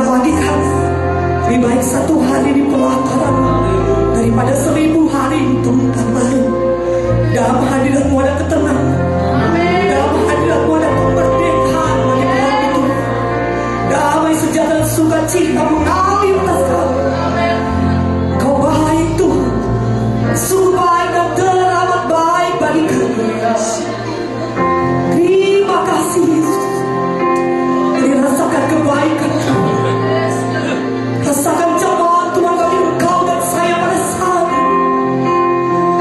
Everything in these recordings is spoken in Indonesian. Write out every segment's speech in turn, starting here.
bagi kami, lebih baik 1 hari di pelataran daripada 1000 hari di tempat lain. Dalam hadirat-Mu ada ketenangan, dalam hadirat-Mu ada kemerdekaan bagi umat itu. Damai sejahtera sukacita mengalir atas kami. Kau baik Tuhan, sungguh baik dan teramat baik bagi kami. Terima kasih Yesus. Jadi rasakan kebaikan Tuhan, rasakan cobaan Tuhan bagi engkau dan saya pada saat ini.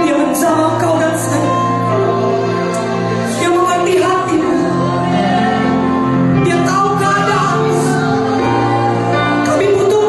Dia menjamah engkau dan saya, dia mengerti hatimu, dia tahu keadaanmu. Kami butuh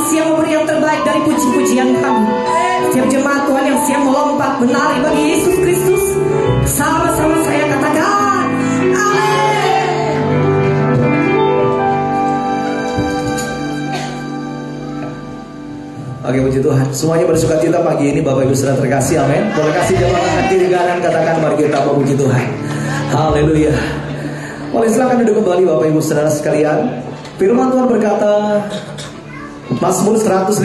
siap memberi yang terbaik dari puji-pujian kami. Setiap jemaat Tuhan yang siap melompat menari bagi Yesus Kristus, sama-sama saya katakan amin. Oke, puji Tuhan. Semuanya bersuka cita pagi ini, Bapak Ibu saudara terkasih, amin. Boleh kasih jemaat tangan kiri kanan, katakan mari kita memuji Tuhan. Haleluya. Boleh silakan duduk kembali Bapak Ibu saudara sekalian. Firman Tuhan berkata, Mazmur 150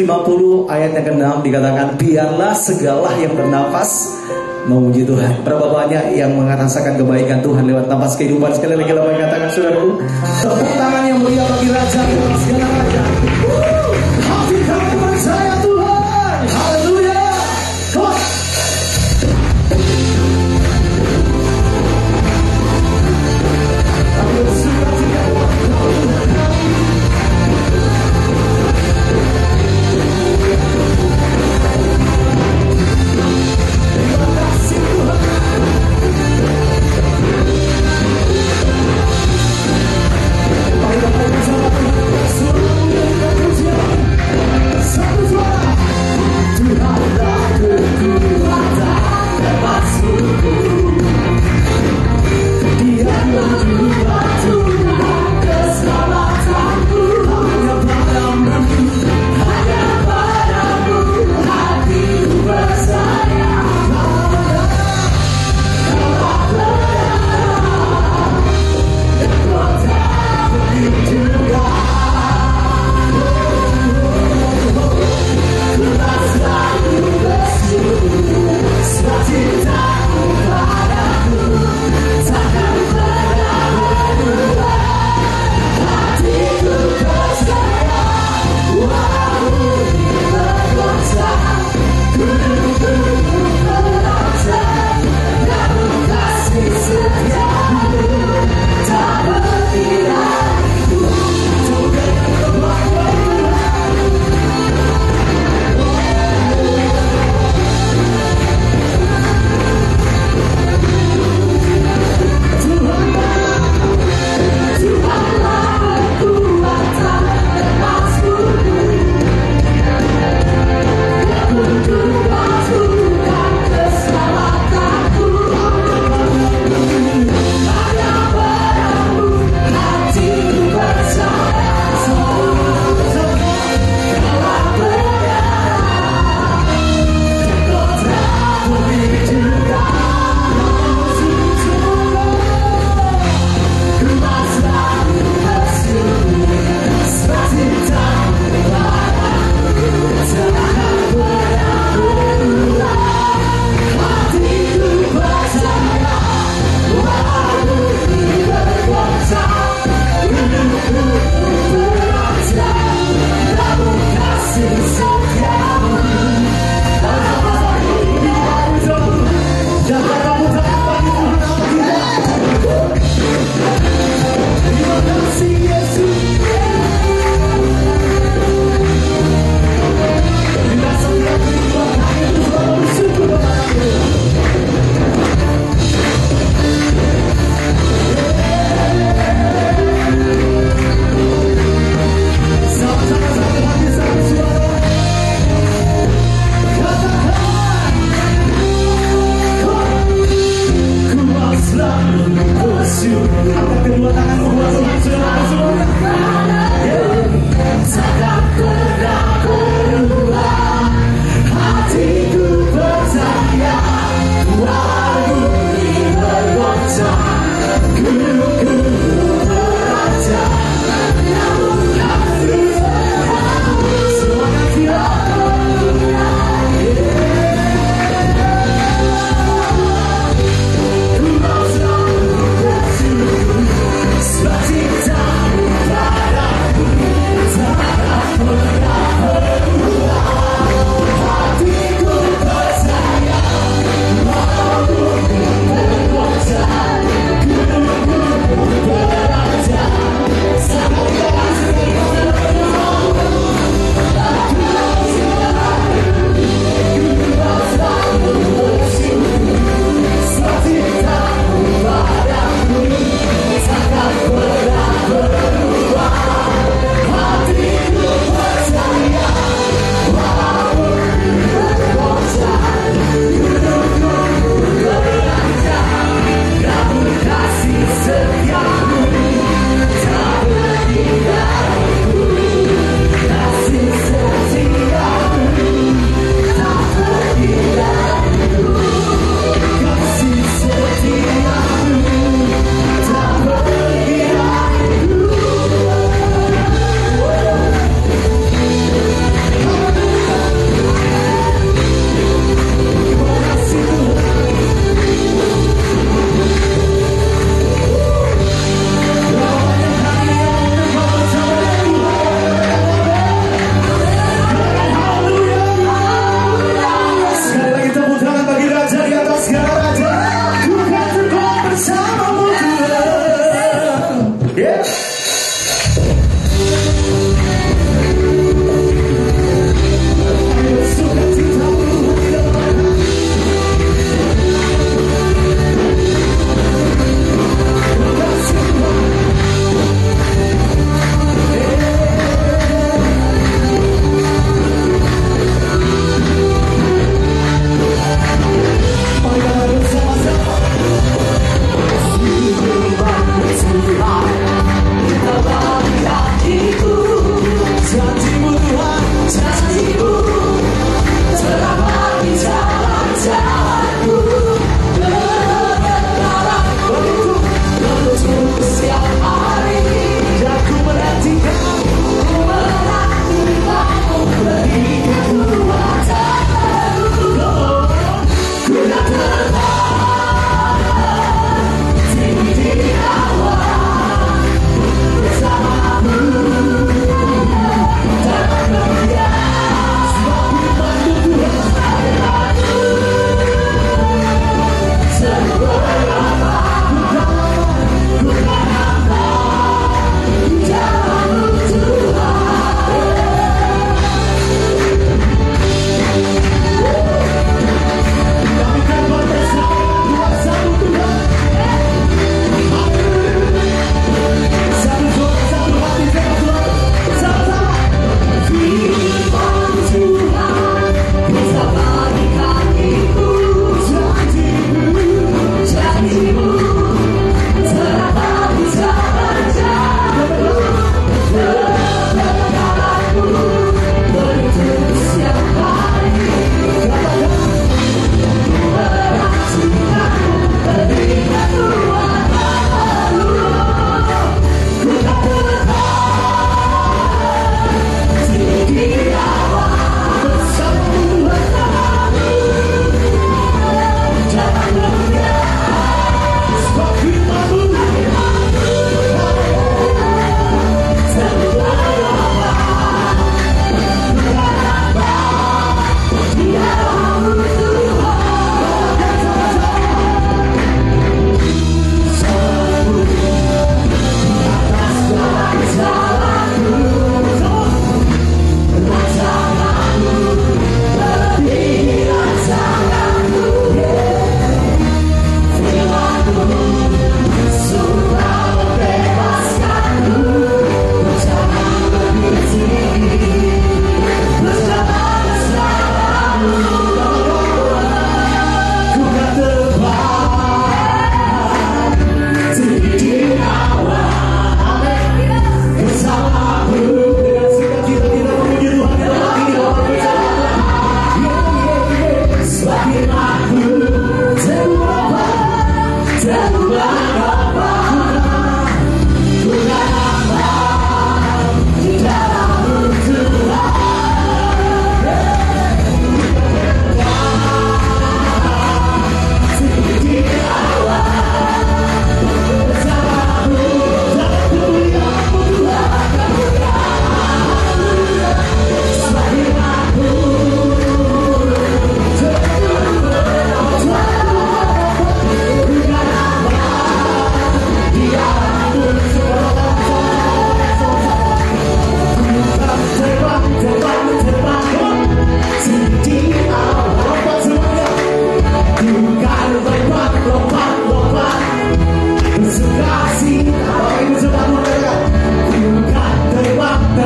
ayat yang ke-6 dikatakan, biarlah segala yang bernafas memuji Tuhan. Berapa banyak yang merasakan kebaikan Tuhan lewat nafas kehidupan. Sekali lagi kita katakan saudaraku, tepuk tangan yang mulia bagi Raja segala Raja. Hafirkan iman saya Tuhan. Haleluya. Come on. Bapak Ibu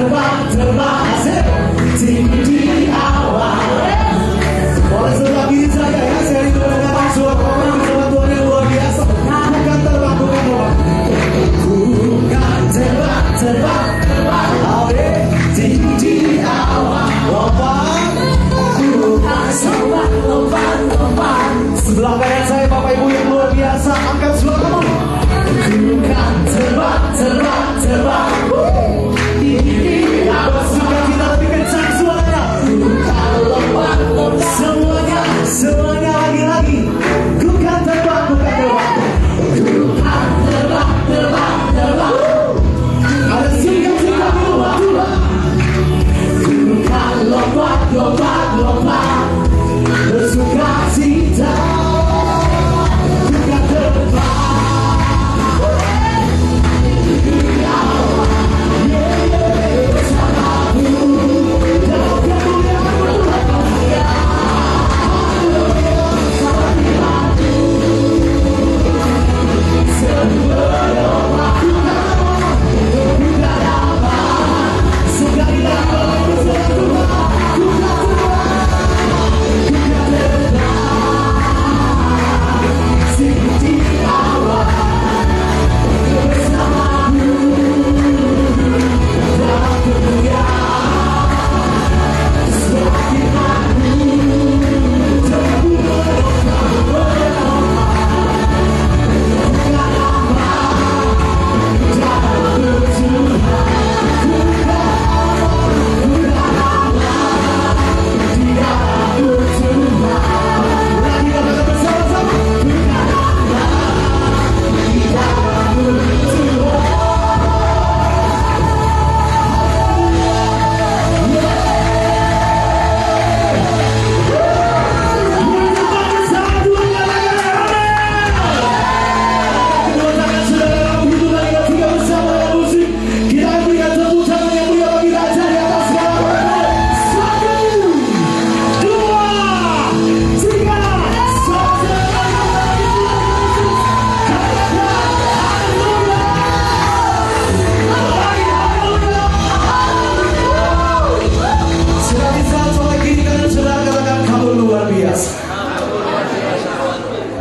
terbang tinggi awan. Boleh sebelah kiri saya ya, saya didengarkan suara orang bersama Tuhan yang luar biasa. Bukan terbang, bukan terbang, tinggi awan. Lompat. Sebelah kanan saya Bapak Ibu yang luar biasa, angkat suaramu. Ku kan terbang. Suka kita lebih kencang suaranya. Ku kan lompat. Semuanya lagi. Ku kan terbang. Ku kan terbang. Ada suka dua. Ku kan lompat. Bersuka cita. Ku kan terbang.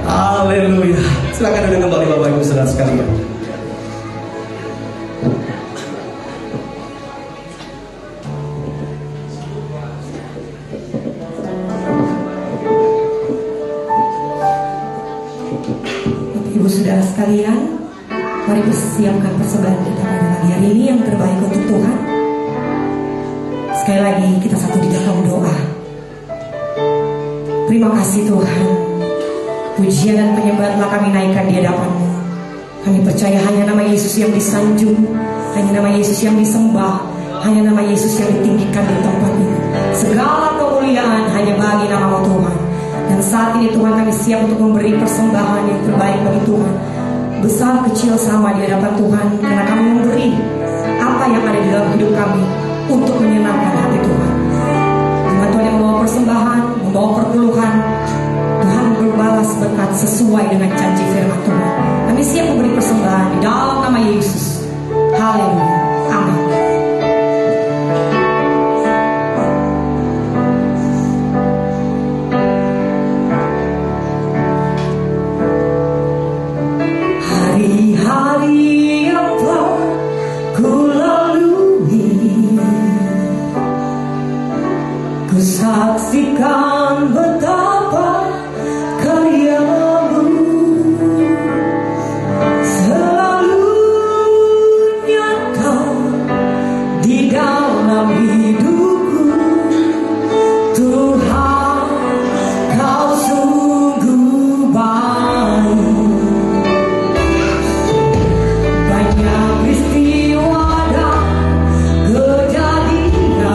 Haleluya. Silakan duduk kembali Bapak Ibu saudara sekalian. Ibu saudara sekalian, mari persiapkan persembahan kita pada pagi hari ini yang terbaik untuk Tuhan. Sekali lagi kita satu di dalam doa. Terima kasih Tuhan, pujian dan penyembahan telah kami naikkan di hadapan-Mu. Kami percaya hanya nama Yesus yang disanjung, hanya nama Yesus yang disembah, hanya nama Yesus yang ditinggikan di tempat ini. Segala kemuliaan hanya bagi nama Tuhan. Dan saat ini Tuhan, kami siap untuk memberi persembahan yang terbaik bagi Tuhan. Besar kecil sama di hadapan Tuhan, karena kami memberi apa yang ada di dalam hidup kami untuk menyenangkan hati Tuhan. Dengan Tuhan yang membawa persembahan, membawa perpuluhan, Tuhan berbalas berkat sesuai dengan janji firman Tuhan. Kami siap memberi persembahan di dalam nama Yesus. Haleluya. Amin. Hari-hari yang telah ku lalui, ku saksikan betapa karya-Mu selalu nyata di dalam hidupku. Tuhan, Kau sungguh baik. Banyak peristiwa dan kejadian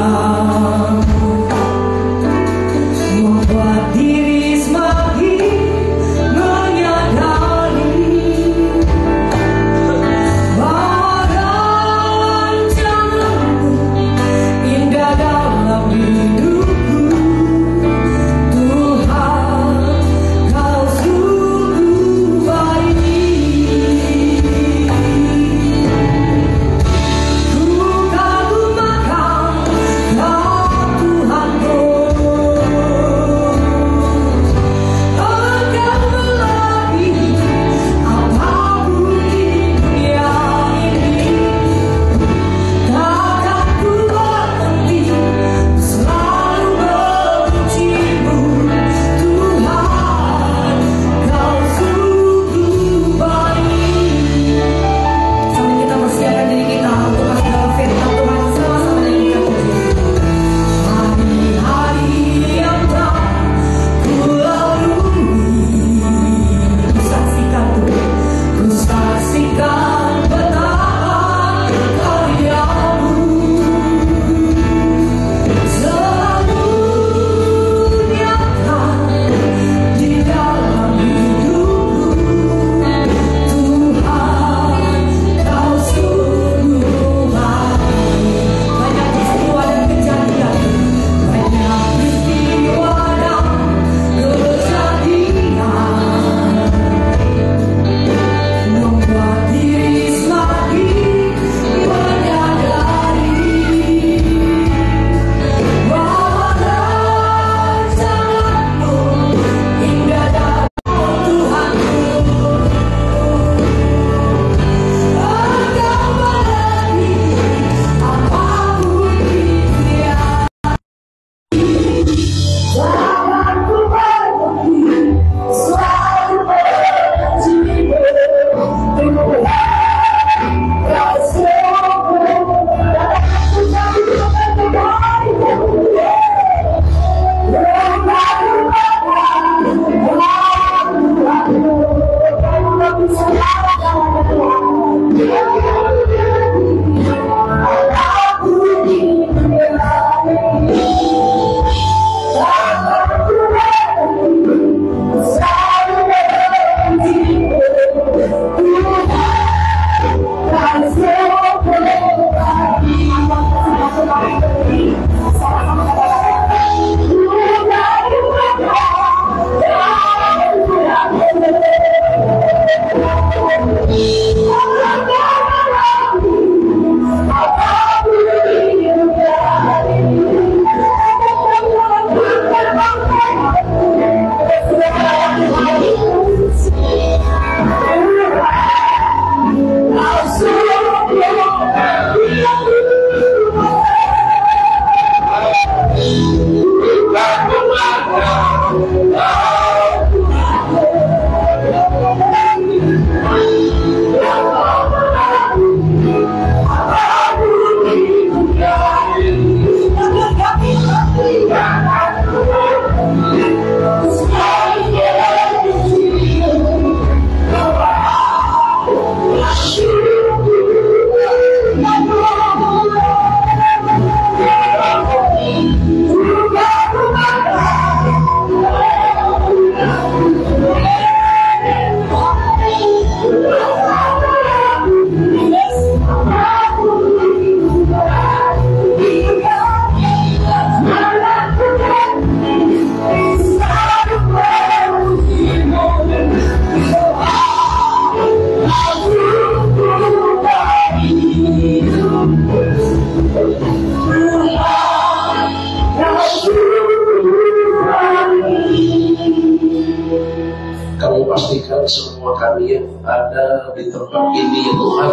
kami yang ada di tempat ini ya Tuhan,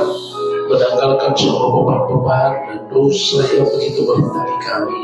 menanggalkan semua beban-beban dan dosa yang begitu berat dari kami.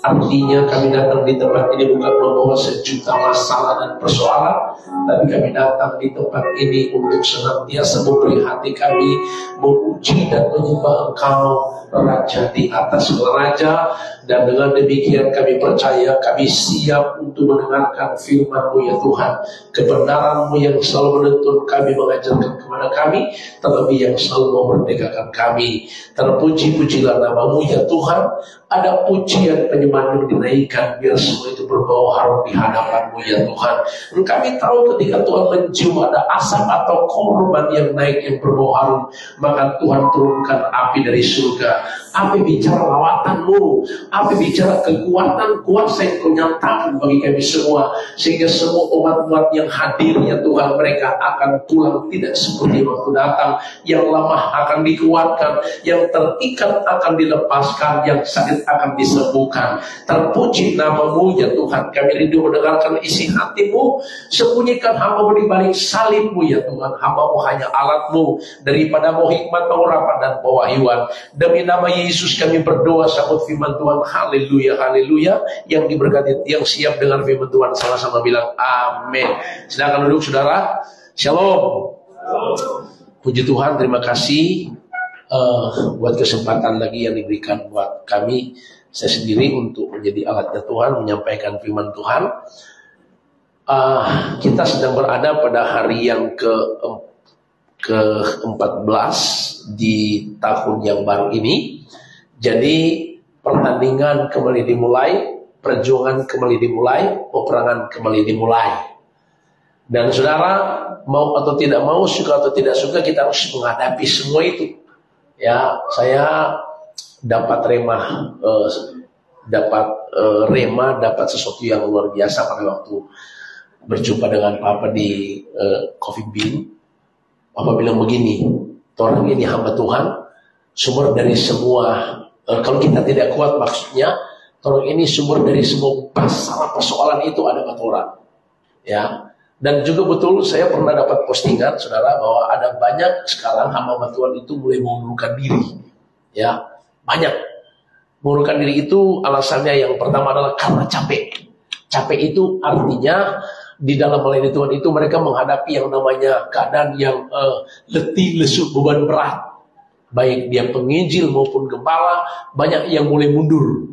Artinya kami datang di tempat ini bukan membawa sejuta masalah dan persoalan, tapi kami datang di tempat ini untuk senantiasa memberi hati kami memuji dan menyembah Engkau, Raja di atas raja. Dan dengan demikian kami percaya kami siap untuk mendengarkan firman-Mu ya Tuhan. Kebenaran-Mu yang selalu menuntun kami, mengajarkan kepada kami, terlebih yang selalu memerdekakan kami. Terpuji-pujilah nama-Mu ya Tuhan. Ada pujian penyembahan yang dinaikkan, biar semua itu berbau harum di hadapan-Mu ya Tuhan. Kami tahu ketika Tuhan mencium ada asap atau korban yang naik yang berbau harum, maka Tuhan turunkan api dari surga. Api bicara lawatan-Mu, api bicara kekuatan, kuasa yang Kau nyatakan bagi kami semua, sehingga semua umat-umat yang hadir ya Tuhan, mereka akan pulang tidak seperti waktu datang. Yang lemah akan dikuatkan, yang terikat akan dilepaskan, yang sakit akan disembuhkan. Terpuji nama-Mu ya Tuhan. Kami rindu mendengarkan isi hati-Mu. Sembunyikan hamba-Mu di balik salib-Mu ya Tuhan. Hamba-Mu hanya alat-Mu, daripada mau hikmat, pengharapan dan pewahyuan. Demi nama Yesus kami berdoa, sambut firman Tuhan. Haleluya, haleluya. Yang diberkati, yang siap dengan firman Tuhan, sama-sama bilang amin. Silakan duduk saudara. Shalom. Puji Tuhan, terima kasih buat kesempatan lagi yang diberikan buat kami, saya sendiri, untuk menjadi alatnya Tuhan, menyampaikan firman Tuhan. Kita sedang berada pada hari yang ke-14 di tahun yang baru ini. Jadi pertandingan kembali dimulai, perjuangan kembali dimulai, peperangan kembali dimulai. Dan saudara, mau atau tidak mau, suka atau tidak suka, kita harus menghadapi semua itu. Ya, saya dapat dapat sesuatu yang luar biasa pada waktu berjumpa dengan Papa di Coffee Bean. Papa bilang begini, orang ini hamba Tuhan, sumber dari semua, kalau kita tidak kuat, maksudnya orang ini sumber dari semua masalah persoalan itu ada pada orang. Ya. Dan juga betul, saya pernah dapat postingan saudara, bahwa ada banyak sekarang hamba Tuhan itu mulai mengundurkan diri. Ya, banyak. Mengundurkan diri itu alasannya yang pertama adalah karena capek. Capek itu artinya di dalam melayani Tuhan itu mereka menghadapi yang namanya keadaan yang letih, lesu, beban berat. Baik dia penginjil maupun gembala, banyak yang mulai mundur.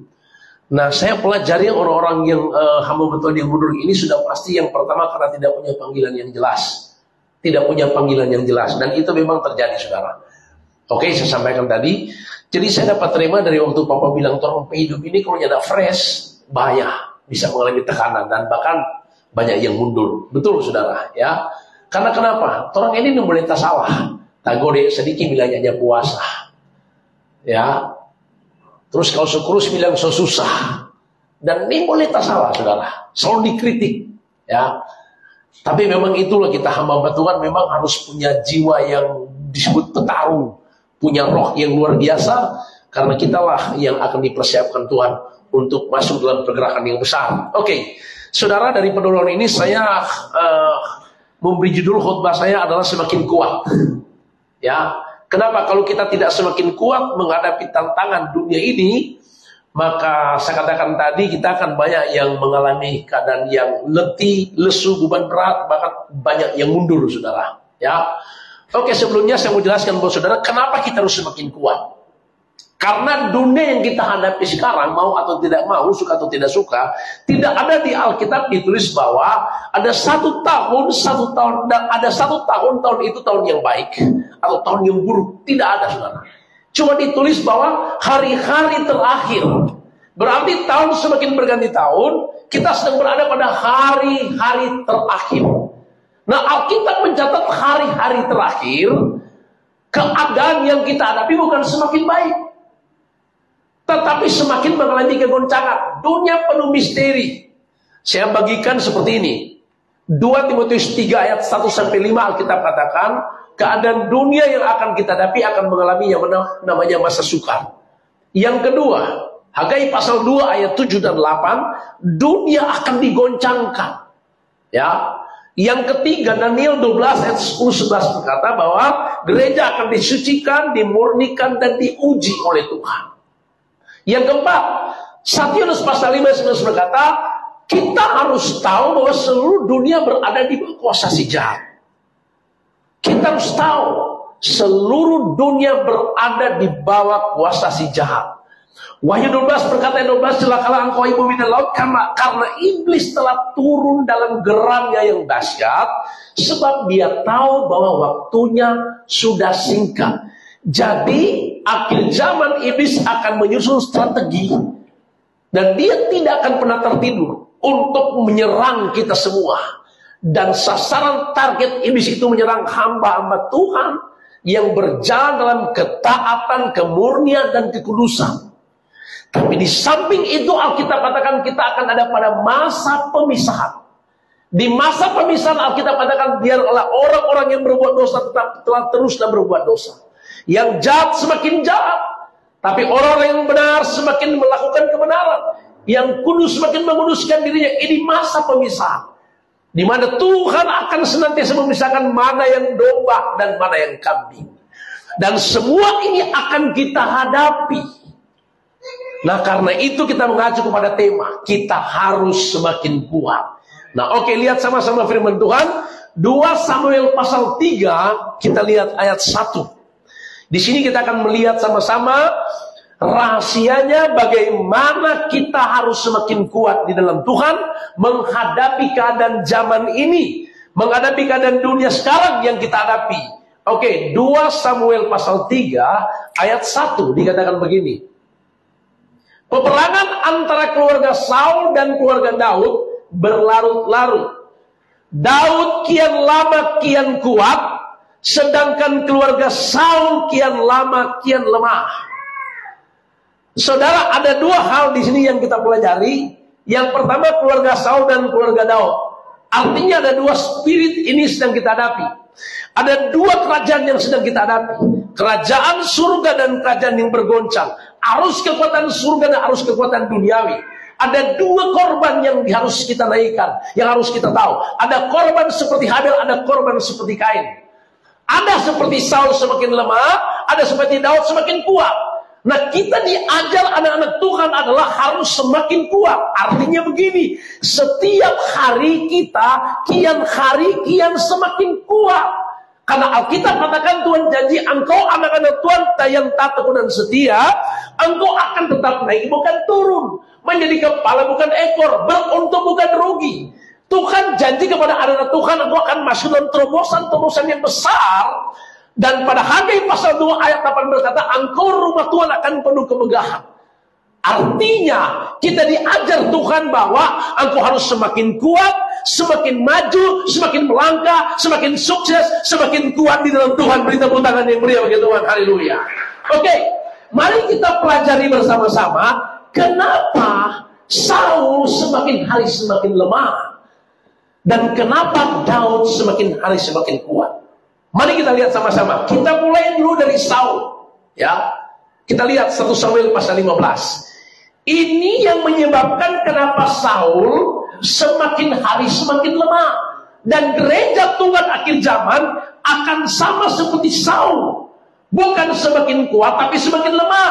Nah, saya pelajari orang-orang yang hamba Tuhan yang mundur ini sudah pasti yang pertama karena tidak punya panggilan yang jelas. Tidak punya panggilan yang jelas. Dan itu memang terjadi, saudara. Oke, saya sampaikan tadi. Jadi saya dapat terima dari waktu Papa bilang, orang hidup ini kalau ada fresh, bahaya. Bisa mengalami tekanan dan bahkan banyak yang mundur. Betul, saudara. Ya. Karena kenapa? Orang ini boleh tak salah. Tagore sedikit bilangnya puasa. Ya. Terus kalau sekurus bilang so susah. Dan ini boleh tak salah, saudara. Selalu dikritik. Ya. Tapi memang itulah kita hamba Tuhan, memang harus punya jiwa yang disebut petarung. Punya roh yang luar biasa. Karena kitalah yang akan dipersiapkan Tuhan untuk masuk dalam pergerakan yang besar. Oke. Saudara, dari pendahuluan ini saya memberi judul khotbah saya adalah semakin kuat. Ya. Kenapa? Kalau kita tidak semakin kuat menghadapi tantangan dunia ini, maka saya katakan tadi kita akan banyak yang mengalami keadaan yang letih, lesu, beban berat, bahkan banyak yang mundur, saudara. Ya, oke, sebelumnya saya mau jelaskan buat saudara kenapa kita harus semakin kuat. Karena dunia yang kita hadapi sekarang, mau atau tidak mau, suka atau tidak suka, tidak ada di Alkitab ditulis bahwa ada satu tahun, dan ada satu tahun itu tahun yang baik atau tahun yang buruk. Tidak ada, saudara. Cuma ditulis bahwa hari-hari terakhir. Berarti tahun semakin berganti tahun, kita sedang berada pada hari-hari terakhir. Nah, Alkitab mencatat hari-hari terakhir, keadaan yang kita hadapi bukan semakin baik, tetapi semakin mengalami kegoncangan. Dunia penuh misteri. Saya bagikan seperti ini. 2 Timotius 3 ayat 1-5 Alkitab katakan, keadaan dunia yang akan kita hadapi akan mengalami yang namanya masa sukar. Yang kedua, Hagai pasal 2 ayat 7 dan 8, dunia akan digoncangkan. Ya. Yang ketiga, Daniel 12 ayat 10-11 berkata bahwa gereja akan disucikan, dimurnikan, dan diuji oleh Tuhan. Yang keempat, 1 Yohanes pasal 5 berkata, kita harus tahu bahwa seluruh dunia berada di bawah kuasa si jahat. Kita harus tahu seluruh dunia berada di bawah kuasa si jahat. Wahyu 12 berkata 12, celakalah engkau ibu bumi dan laut, karena iblis telah turun dalam geramnya yang dahsyat, sebab dia tahu bahwa waktunya sudah singkat. Jadi akhir zaman iblis akan menyusun strategi, dan dia tidak akan pernah tertidur untuk menyerang kita semua. Dan sasaran target iblis itu menyerang hamba-hamba Tuhan yang berjalan dalam ketaatan, kemurnian, dan kekudusan. Tapi di samping itu Alkitab katakan kita akan ada pada masa pemisahan. Di masa pemisahan Alkitab katakan biarlah orang-orang yang berbuat dosa tetap telah terus dan berbuat dosa. Yang jahat semakin jahat, tapi orang yang benar semakin melakukan kebenaran. Yang kudus semakin menguduskan dirinya. Ini masa pemisahan, di mana Tuhan akan senantiasa memisahkan mana yang domba dan mana yang kambing. Dan semua ini akan kita hadapi. Nah, karena itu kita mengacu kepada tema, kita harus semakin kuat. Nah, oke, lihat sama-sama firman Tuhan. 2 Samuel pasal 3, kita lihat ayat 1. Di sini kita akan melihat sama-sama rahasianya bagaimana kita harus semakin kuat di dalam Tuhan, menghadapi keadaan zaman ini, menghadapi keadaan dunia sekarang yang kita hadapi. Oke, 2 Samuel pasal 3 ayat 1 dikatakan begini. Peperangan antara keluarga Saul dan keluarga Daud berlarut-larut. Daud kian lama kian kuat, sedangkan keluarga Saul kian lama kian lemah. Saudara, ada dua hal di sini yang kita pelajari. Yang pertama, keluarga Saul dan keluarga Daud. Artinya ada dua spirit ini sedang kita hadapi. Ada dua kerajaan yang sedang kita hadapi. Kerajaan surga dan kerajaan yang bergoncang. Arus kekuatan surga dan arus kekuatan duniawi. Ada dua korban yang harus kita naikkan, yang harus kita tahu. Ada korban seperti Habel, ada korban seperti Kain. Ada seperti Saul semakin lemah, ada seperti Daud semakin kuat. Nah, kita diajar anak-anak Tuhan adalah harus semakin kuat. Artinya begini, setiap hari kita kian hari kian semakin kuat. Karena Alkitab katakan Tuhan janji, engkau anak-anak Tuhan yang taat, tekun dan setia, engkau akan tetap naik bukan turun, menjadi kepala bukan ekor, beruntung bukan rugi. Tuhan janji kepada anak-anak Tuhan, engkau akan masuk dalam terobosan-terobosan yang besar. Dan pada Hagai pasal 2 ayat 8 berkata, engkau rumah Tuhan akan penuh kemegahan. Artinya kita diajar Tuhan bahwa engkau harus semakin kuat, semakin maju, semakin melangkah, semakin sukses, semakin kuat di dalam Tuhan. Beri tepuk tangan yang meriah bagi Tuhan. Haleluya. Oke, mari kita pelajari bersama-sama kenapa Saul semakin hari semakin lemah dan kenapa Daud semakin hari semakin kuat. Mari kita lihat sama-sama. Kita mulai dulu dari Saul, ya. Kita lihat 1 Samuel pasal 15. Ini yang menyebabkan kenapa Saul semakin hari semakin lemah. Dan gereja Tuhan akhir zaman akan sama seperti Saul. Bukan semakin kuat, tapi semakin lemah.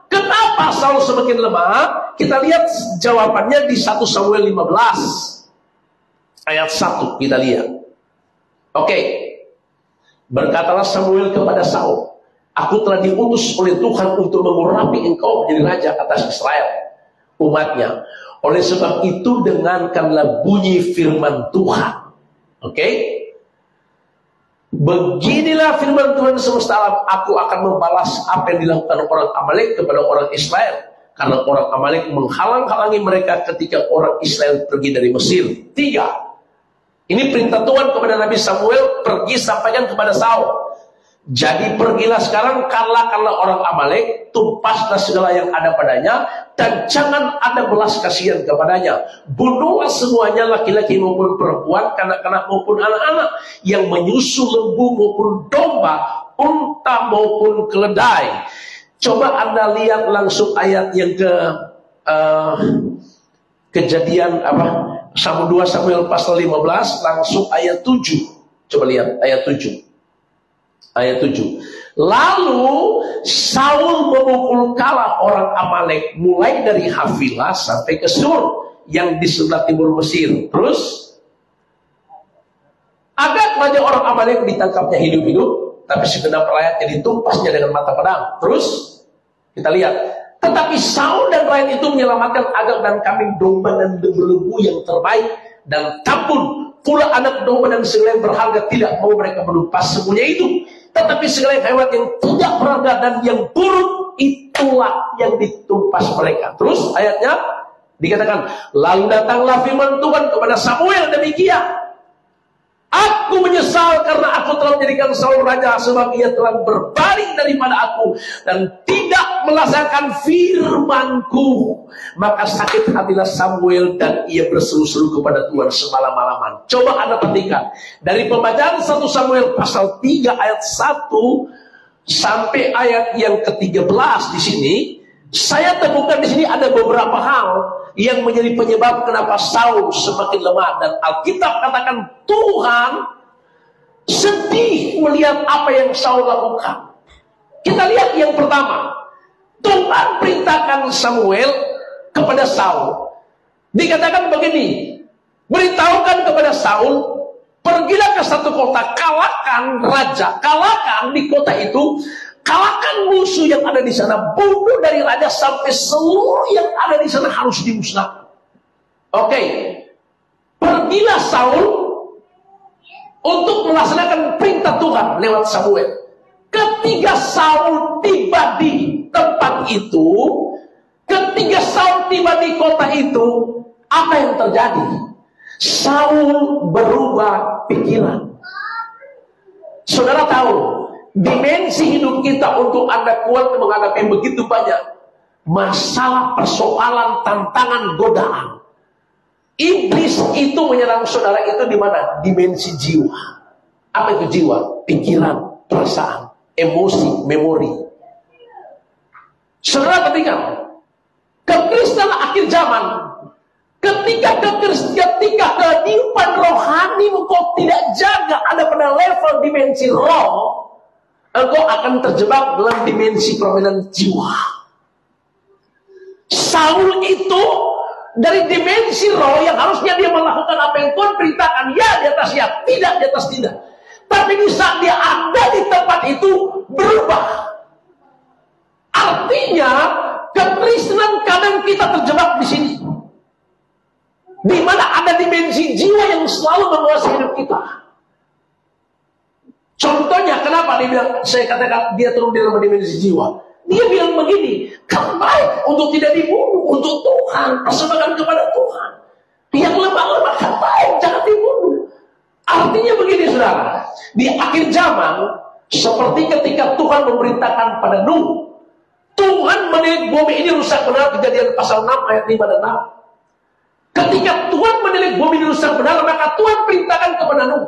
Kenapa Saul semakin lemah? Kita lihat jawabannya di 1 Samuel 15. Ayat 1 kita lihat. Oke. Berkatalah Samuel kepada Saul, aku telah diutus oleh Tuhan untuk mengurapi engkau menjadi raja atas Israel, umatnya. Oleh sebab itu dengarkanlah bunyi firman Tuhan. Oke? Beginilah firman Tuhan semesta alam, aku akan membalas apa yang dilakukan orang Amalek kepada orang Israel. Karena orang Amalek menghalang-halangi mereka ketika orang Israel pergi dari Mesir. 3. Ini perintah Tuhan kepada Nabi Samuel, pergi sampaikan kepada Saul. Jadi pergilah sekarang, kalahkanlah orang Amalek, tumpaslah segala yang ada padanya, dan jangan ada belas kasihan kepadanya. Bunuhlah semuanya, laki-laki maupun perempuan, kanak-kanak maupun anak-anak, yang menyusu lembu maupun domba, unta maupun keledai. Coba Anda lihat langsung ayat yang Kejadian 2 Samuel pasal 15 langsung ayat 7. Coba lihat ayat 7. Ayat 7. Lalu Saul memukul kalah orang Amalek mulai dari Havilah sampai ke Sur yang di sebelah timur Mesir. Terus Agag raja orang Amalek ditangkapnya hidup-hidup, tapi segenap rakyatnya ditumpasnya dengan mata pedang. Terus kita lihat, tetapi Saul dan rakyat itu menyelamatkan Agag dan kambing domba dan lembu yang terbaik dan tambun pula anak domba dan segala yang berharga. Tidak mau mereka menumpas semuanya itu, tetapi segala hewan yang tidak berharga dan yang buruk itulah yang ditumpas mereka. Terus ayatnya dikatakan, lalu datanglah firman Tuhan kepada Samuel demikian, aku menyesal karena aku telah menjadikan Saul raja, sebab ia telah berpaling daripada aku dan tidak melaksanakan firmanku. Maka sakit hatilah Samuel dan ia berseru-seru kepada Tuhan semalam-malaman. Coba Anda perhatikan dari pembacaan 1 Samuel pasal 3 ayat 1 sampai ayat yang ke-13 di sini. Saya temukan di sini ada beberapa hal yang menjadi penyebab kenapa Saul semakin lemah, dan Alkitab katakan Tuhan sedih melihat apa yang Saul lakukan. Kita lihat yang pertama, Tuhan perintahkan Samuel kepada Saul. Dikatakan begini, beritahukan kepada Saul, pergilah ke satu kota, kalahkan raja, kalahkan di kota itu, kalahkan musuh yang ada di sana, bunuh dari raja sampai seluruh yang ada di sana harus dimusnahkan. Oke, pergilah Saul untuk melaksanakan perintah Tuhan lewat Samuel. Ketika Saul tiba di tempat itu, ketika Saul tiba di kota itu, apa yang terjadi? Saul berubah pikiran. Saudara tahu, dimensi hidup kita untuk Anda kuat menghadapi begitu banyak masalah, persoalan, tantangan, godaan. Iblis itu menyerang saudara itu di mana? Dimensi jiwa. Apa itu jiwa? Pikiran, perasaan, emosi, memori. Saudara perhatikan, kekristenan akhir zaman, ketika kehidupan rohani engkau tidak jaga ada pada level dimensi roh, engkau akan terjebak dalam dimensi permainan jiwa. Saul itu dari dimensi roh yang harusnya dia melakukan apa yang Tuhan perintahkan, ya di atas ya, tidak di atas tidak. Tapi di saat dia ada di tempat itu berubah. Artinya kekristenan kadang kita terjebak di sini, di mana ada dimensi jiwa yang selalu menguasai hidup kita. Contohnya, kenapa dia bilang, saya katakan dia turun di dalam dimensi jiwa. Dia bilang begini, kan baik untuk tidak dibunuh, untuk Tuhan, persembahkan kepada Tuhan. Yang lemah-lemah kan baik, jangan dibunuh. Artinya begini saudara, di akhir zaman, seperti ketika Tuhan memerintahkan pada Nuh, Tuhan menilik bumi ini rusak benar, Kejadian pasal 6 ayat 5 dan 6. Ketika Tuhan menilik bumi ini rusak benar, maka Tuhan perintahkan kepada Nuh,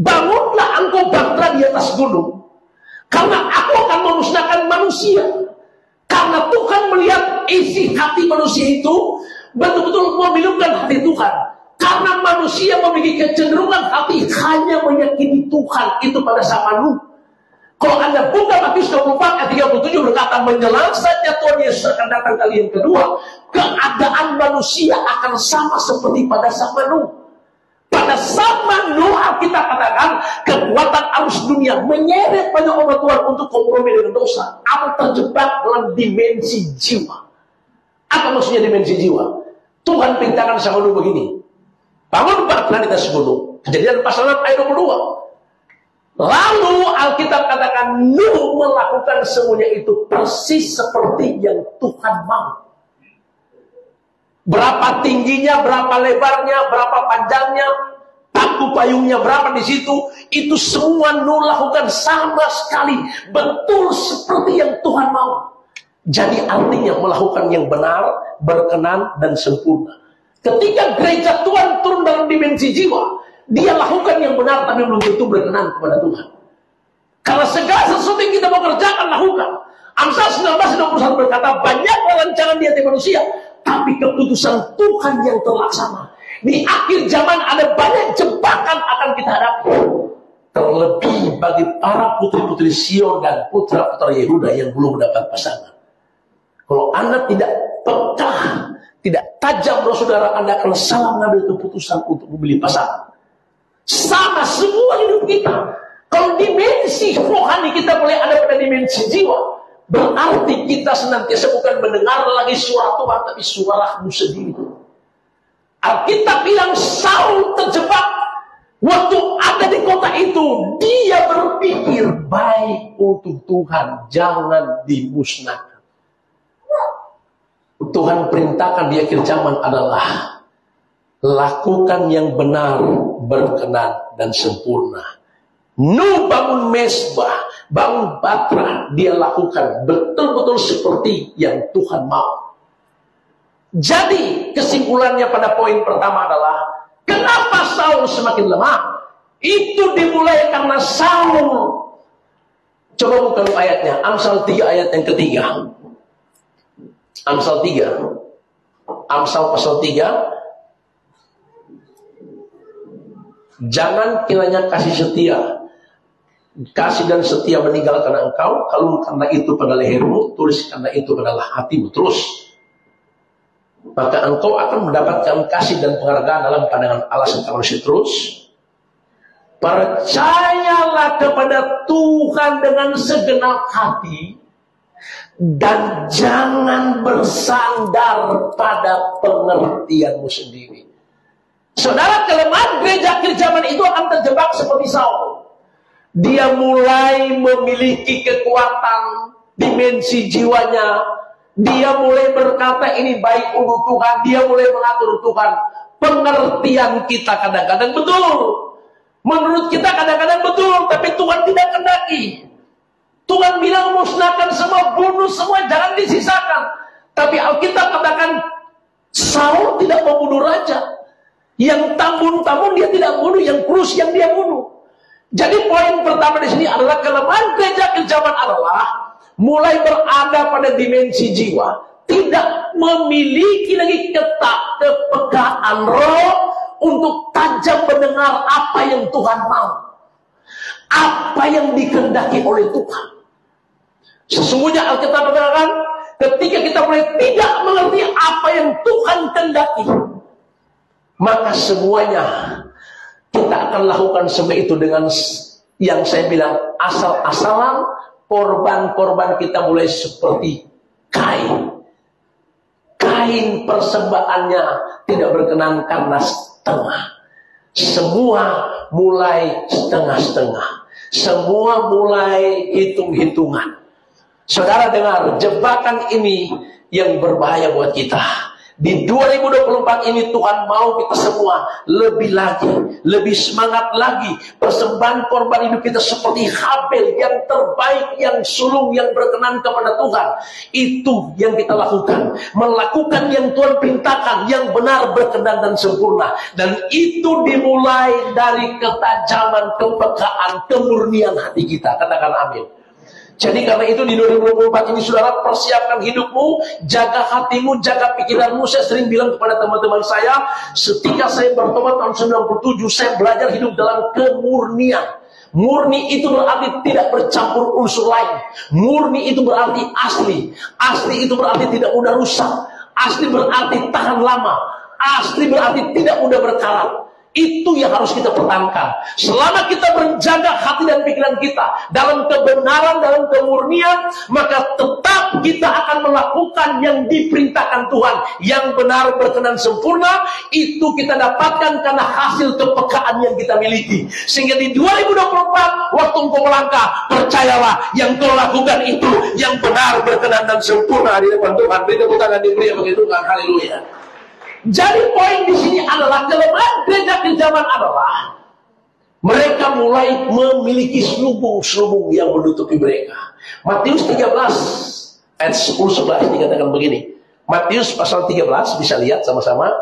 bangunlah engkau bangkit di atas gunung, karena aku akan memusnahkan manusia. Karena Tuhan melihat isi hati manusia itu betul-betul memilukan hati Tuhan. Karena manusia memiliki kecenderungan hati hanya meyakini Tuhan itu pada zaman Nuh. Kalau Anda buka Matius 24 ayat 37 berkata, menjelang saja Tuhan Yesus akan datang kali yang kedua, keadaan manusia akan sama seperti pada zaman Nuh. Pada zaman Nuh, kita katakan kekuatan arus dunia menyeret banyak umat Tuhan untuk kompromi dengan dosa, atau terjebak dalam dimensi jiwa. Apa maksudnya dimensi jiwa? Tuhan perintahkan sama Nuh begini, bangun bangkitlah di atas gunung. Kejadian pasal 6 ayat 22. Lalu Alkitab katakan Nuh melakukan semuanya itu persis seperti yang Tuhan mau. Berapa tingginya, berapa lebarnya, berapa panjangnya, paku payungnya berapa di situ, itu semua Nuh lakukan sama sekali, betul seperti yang Tuhan mau. Jadi artinya melakukan yang benar, berkenan dan sempurna. Ketika gereja Tuhan turun dalam dimensi jiwa, dia lakukan yang benar tapi belum tentu berkenan kepada Tuhan. Karena segala sesuatu yang kita mau kerjakan, lakukan. Amsal 19:21 berkata, banyak rancangan di hati manusia, tapi keputusan Tuhan yang terlaksana. Di akhir zaman ada banyak jebakan akan kita hadapi. Terlebih bagi para putri-putri Sion dan putra-putra Yehuda yang belum mendapat pasangan. Kalau Anda tidak peka, tidak tajam, saudara, Anda akan salah mengambil keputusan untuk memilih pasangan. Sama semua hidup kita. Kalau dimensi rohani kita boleh ada pada dimensi jiwa, berarti kita senantiasa bukan mendengar lagi suara Tuhan, tapi suaramu sendiri. Alkitab bilang Saul terjebak waktu ada di kota itu. Dia berpikir baik untuk Tuhan, jangan dimusnahkan. Tuhan perintahkan di akhir zaman adalah lakukan yang benar, berkenan dan sempurna. Nuh bangun mesbah, bangun batra, dia lakukan betul-betul seperti yang Tuhan mau. Jadi kesimpulannya pada poin pertama adalah, kenapa Saul semakin lemah? Itu dimulai karena Saul. Coba buka ayatnya, Amsal 3 ayat yang ketiga. Amsal 3, Amsal pasal 3. Jangan kiranya kasih dan setia meninggal karena engkau, kalau karena itu pada lehermu, tulis karena itu adalah hatimu terus. Maka engkau akan mendapatkan kasih dan penghargaan dalam pandangan Allah serta manusia terus. Percayalah kepada Tuhan dengan segenap hati, dan jangan bersandar pada pengertianmu sendiri. Saudara, kelemahan gereja akhir zaman itu akan terjebak seperti Saul. Dia mulai memiliki kekuatan dimensi jiwanya. Dia mulai berkata ini baik untuk Tuhan. Dia mulai mengatur Tuhan. Pengertian kita kadang-kadang betul. Menurut kita kadang-kadang betul, tapi Tuhan tidak kehendaki. Tuhan bilang musnahkan semua, bunuh semua, jangan disisakan. Tapi Alkitab katakan Saul tidak membunuh raja. Yang tambun-tambun dia tidak bunuh, yang kurus yang dia bunuh. Jadi poin pertama di sini adalah kelemahan gereja ke zaman adalah mulai berada pada dimensi jiwa, tidak memiliki lagi kepekaan roh untuk tajam mendengar apa yang Tuhan mau, apa yang dikehendaki oleh Tuhan. Sesungguhnya Alkitab mengatakan ketika kita mulai tidak mengerti apa yang Tuhan kehendaki, maka semuanya kita akan lakukan semua itu dengan yang saya bilang asal-asalan. Korban-korban kita mulai seperti Kain. Kain persembahannya tidak berkenan karena setengah. Semua mulai setengah-setengah. Semua mulai hitung-hitungan. Saudara dengar, jebakan ini yang berbahaya buat kita. Di 2024 ini Tuhan mau kita semua lebih lagi, lebih semangat lagi. Persembahan korban hidup kita seperti Habel, yang terbaik, yang sulung, yang berkenan kepada Tuhan. Itu yang kita lakukan. Melakukan yang Tuhan perintahkan, yang benar, berkenan dan sempurna. Dan itu dimulai dari ketajaman, kepekaan, kemurnian hati kita. Katakan amin. Jadi karena itu di 2024 ini saudara, persiapkan hidupmu, jaga hatimu, jaga pikiranmu. Saya sering bilang kepada teman-teman saya, ketika saya bertobat tahun 97, saya belajar hidup dalam kemurnian. Murni itu berarti tidak bercampur unsur lain. Murni itu berarti asli. Asli itu berarti tidak mudah rusak. Asli berarti tahan lama. Asli berarti tidak mudah berkarat. Itu yang harus kita pertahankan. Selama kita menjaga hati dan pikiran kita dalam kebenaran, dalam kemurnian, maka tetap kita akan melakukan yang diperintahkan Tuhan, yang benar, berkenan, sempurna. Itu kita dapatkan karena hasil kepekaan yang kita miliki. Sehingga di 2024 waktu engkau melangkah, percayalah yang kau lakukan itu yang benar, berkenan dan sempurna di depan Tuhan. Beri tepuk tangan diberi bagi Tuhan. Haleluya. Jadi poin di sini adalah kelemahan gereja di zaman adalah mereka mulai memiliki selubung-selubung yang menutupi mereka. Matius 13 ayat 10-11 dikatakan begini. Matius pasal 13, bisa lihat sama-sama.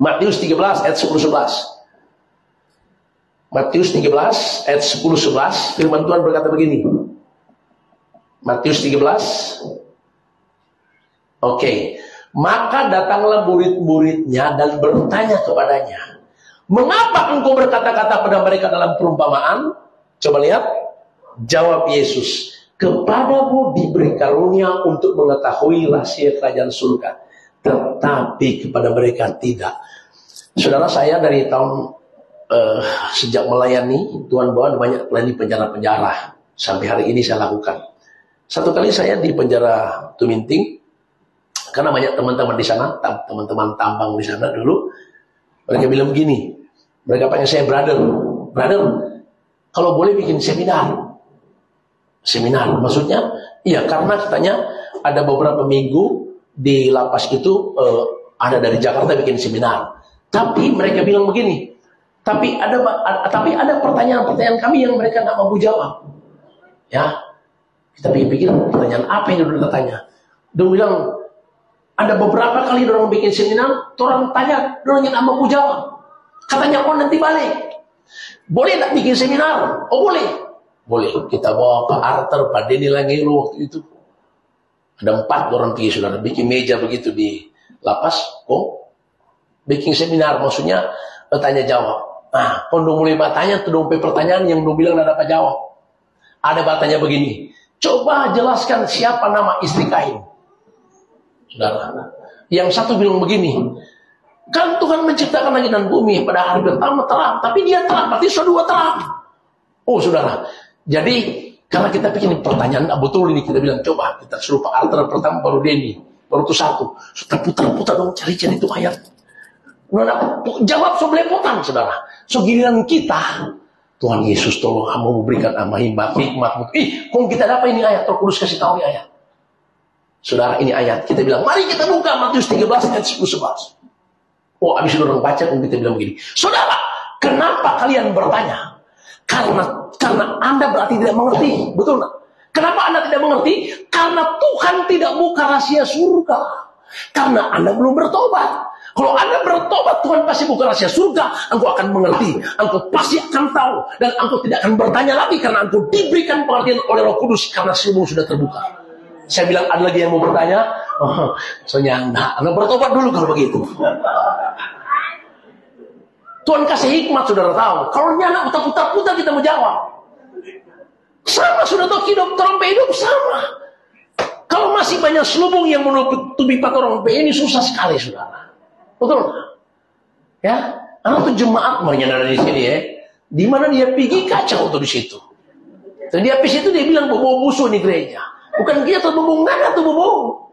Matius 13 ayat 10-11. Matius 13 ayat 10-11, firman Tuhan berkata begini. Matius 13. Oke. Maka datanglah murid-muridnya dan bertanya kepadanya, mengapa engkau berkata-kata pada mereka dalam perumpamaan? Coba lihat, jawab Yesus, kepadamu diberi karunia untuk mengetahui rahasia kerajaan surga, tetapi kepada mereka tidak. Saudara, saya dari tahun sejak melayani, Tuhan bawa banyak melayani penjara-penjara. Sampai hari ini saya lakukan. Satu kali saya di penjara Tuminting, karena banyak teman-teman di sana, teman-teman tambang di sana dulu, mereka bilang begini, mereka panggil saya brother, kalau boleh bikin seminar, maksudnya, iya karena katanya ada beberapa minggu di lapas itu ada dari Jakarta bikin seminar, tapi mereka bilang begini, tapi ada pertanyaan-pertanyaan kami yang mereka nggak mampu jawab, ya, kita pikir pertanyaan apa yang dulu tanya, dia bilang, ada beberapa kali orang bikin seminar, orang tanya, orang yang mampu jawab. Katanya, oh nanti balik. Boleh tak bikin seminar? Oh boleh. Boleh. Kita bawa Pak Arthur, Pak Denny Langelo waktu itu. Ada 4 orang pergi, saudara. Bikin meja begitu di lapas. Oh, bikin seminar. Maksudnya, tanya jawab. Nah, kalau mulai bertanya, tuh dong pertanyaan yang dong bilang tidak dapat jawab. Ada bertanya begini. Coba jelaskan siapa nama istri Kain. Saudara, yang satu bilang begini, kan Tuhan menciptakan langit dan bumi pada hari pertama terang, tapi dia terang, berarti kedua terang. Oh saudara, jadi karena kita bikin pertanyaan betul ini, kita bilang coba kita suruh Pak Arthur pertama, baru Denny, baru itu satu, sudah putar-putar dong cari-cari itu ayat. Nah, jawab sebelepotan saudara. So giliran kita, Tuhan Yesus tolong hamba memberikan hikmat. Kok kita dapat ini ayat, Roh Kudus kasih tahu ini ayat. Saudara, ini ayat. Kita bilang, mari kita buka Matius 13 ayat 10-11. Oh, habis itu orang baca, kita bilang begini. Saudara, kenapa kalian bertanya? Karena Anda berarti tidak mengerti. Betul tak? Kenapa Anda tidak mengerti? Karena Tuhan tidak buka rahasia surga. Karena Anda belum bertobat. Kalau Anda bertobat, Tuhan pasti buka rahasia surga. Engkau akan mengerti. Engkau pasti akan tahu. Dan engkau tidak akan bertanya lagi. Karena engkau diberikan pengertian oleh Roh Kudus. Karena semua sudah terbuka. Saya bilang, ada lagi yang mau bertanya? Oh, soalnya Anda bertobat dulu kalau begitu. Tuhan kasih hikmat, saudara tahu. Kalau ini anak putar-putar kita mau jawab. Sama, sudah tahu hidup, terompe hidup, sama. Kalau masih banyak selubung yang menutupi terompe ini susah sekali, saudara. Betul? Ya, anak tuh jemaat, makanya ada di sini ya. Di mana dia pergi kacau tuh di situ. Dan di habis itu dia bilang, bawa musuh di gereja. Bukan dia terbubung, nggak terbubung.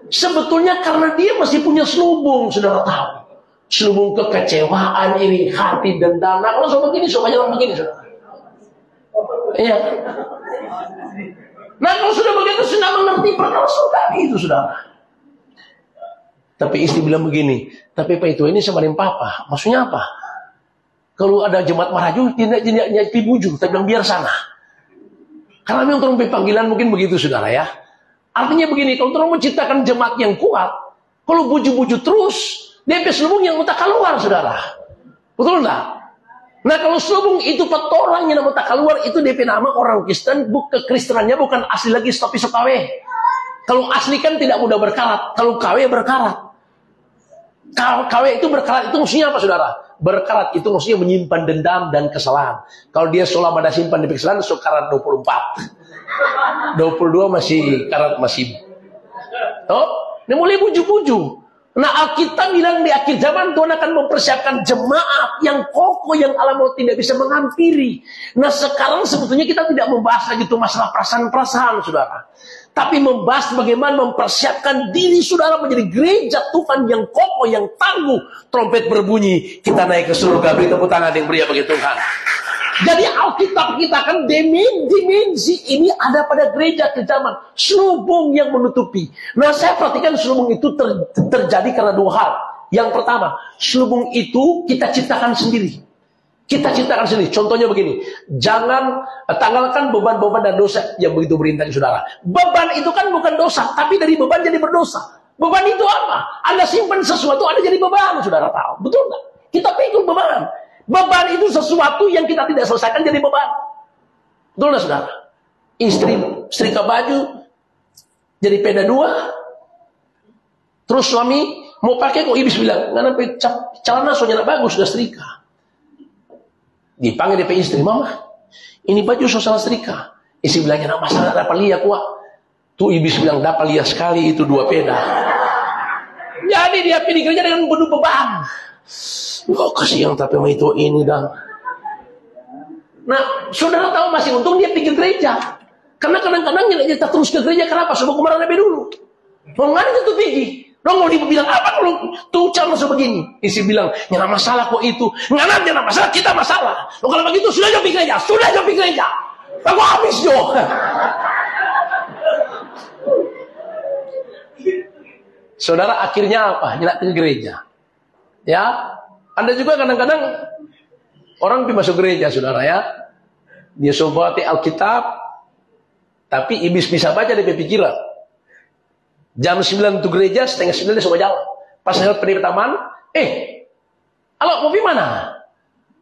Sebetulnya karena dia masih punya selubung, saudara tahu. Selubung kekecewaan, iri hati, dendam. Nah, kalau sobat begini, sobat jalan begini, saudara. Iya. Nah, kalau sudah begitu, sudah mengerti perkara surga itu, saudara. Tapi istri bilang begini, tapi Pak itu ini sama dengan papa. Maksudnya apa? Kalau ada jemaat maraju, tidak dibujuk. Tapi bilang biar sana. Karena memang orang panggilan mungkin begitu, saudara ya. Artinya begini, kalau orang menciptakan jemaat yang kuat, kalau buju-buju terus, dia selubung yang tak keluar, saudara. Betul enggak? Nah, kalau selubung itu petorang yang tak keluar, itu DP nama orang Kristen, kekristenannya bukan asli lagi, tapi KW. Kalau asli kan tidak mudah berkarat, kalau KW berkarat. KW itu berkarat, itu maksudnya apa, saudara? Berkarat itu maksudnya menyimpan dendam dan kesalahan. Kalau dia selama ada simpan di kesalahan, so karat 24. 22 masih karat masih. Oh, ini mulai buju-buju. Nah, Alkitab bilang di akhir zaman Tuhan akan mempersiapkan jemaat yang kokoh, yang Allah mau tidak bisa menghampiri. Nah, sekarang sebetulnya kita tidak membahas lagi itu masalah perasaan-perasaan, saudara. Tapi membahas bagaimana mempersiapkan diri saudara menjadi gereja Tuhan yang kokoh, yang tangguh. Trompet berbunyi, kita naik ke surga. Beri tepuk tangan yang meriah bagi Tuhan. Jadi Alkitab kita kan dimensi ini ada pada gereja ke zaman. Selubung yang menutupi. Nah, saya perhatikan selubung itu terjadi karena 2 hal. Yang pertama, selubung itu kita ciptakan sendiri. Kita ciptakan sendiri. Contohnya begini. Jangan tanggalkan beban-beban dan dosa yang begitu berintangi saudara. Beban itu kan bukan dosa, tapi dari beban jadi berdosa. Beban itu apa? Anda simpan sesuatu, Anda jadi beban, saudara tahu. Betul nggak? Kita pikul beban. Beban itu sesuatu yang kita tidak selesaikan jadi beban. Betul nggak, saudara? Istri setrika baju jadi peda 2. Terus suami mau pakai, kok iblis bilang, nggak sampai celana soalnya bagus, sudah setrika. Dipanggil DP istri, mama, ini baju salah setrika. Istri bilangnya, nggak masalah, dapat lihat kuat. Tuh iblis bilang, dapat lihat sekali itu 2 peda. Jadi dia pilih kerja dengan penuh beban. Oh kasihan tapi sama itu ini dan. Nah, saudara tahu masih untung dia pergi gereja. Karena kadang-kadang kita terus ke gereja, kenapa? Sebab kemarin lebih dulu. Mau ngani itu pergi. Dong mau dibilang apa kalau tuh cara sebegini? Isi bilang, nyana masalah kok itu. Nggak nyana masalah, kita masalah. Loh, kalau begitu sudah jauh gereja, aku habis jo. Saudara akhirnya apa? Nyelak ke gereja. Ya, Anda juga kadang-kadang orang pergi masuk gereja, saudara ya. Dia coba baca Alkitab, tapi iblis bisa baca dari pikiran. Jam 9 tuh gereja, setengah 9 dia coba jalan. Pas lewat pertaman, halo mau pergi mana?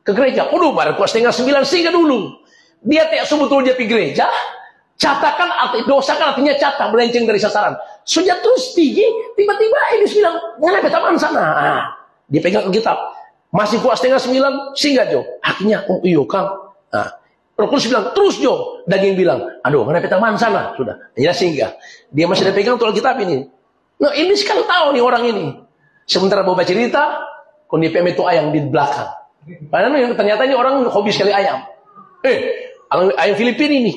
Ke gereja. Udah, baru setengah 9 singgah dulu. Dia tidak sebetulnya pergi gereja. Catakan arti dosa kan artinya catat, melenceng dari sasaran. Sudah terus tinggi, tiba-tiba iblis bilang, mana taman sana. Nah, dia pegang Alkitab. Masih kuat setengah 9, singgah Jo. Akhirnya, oh iya Kang. Nah, Roh Kudus bilang, terus Jo. Daging bilang, aduh mana taman sana. Sudah, ya singgah. Dia masih ada pegang tuh Alkitab ini. Nah, iblis kan tahu nih orang ini. Sementara bawa cerita, kok dia PM itu ayam di belakang. Padahal ternyata ini orang hobi sekali ayam. Ayam Filipina ini.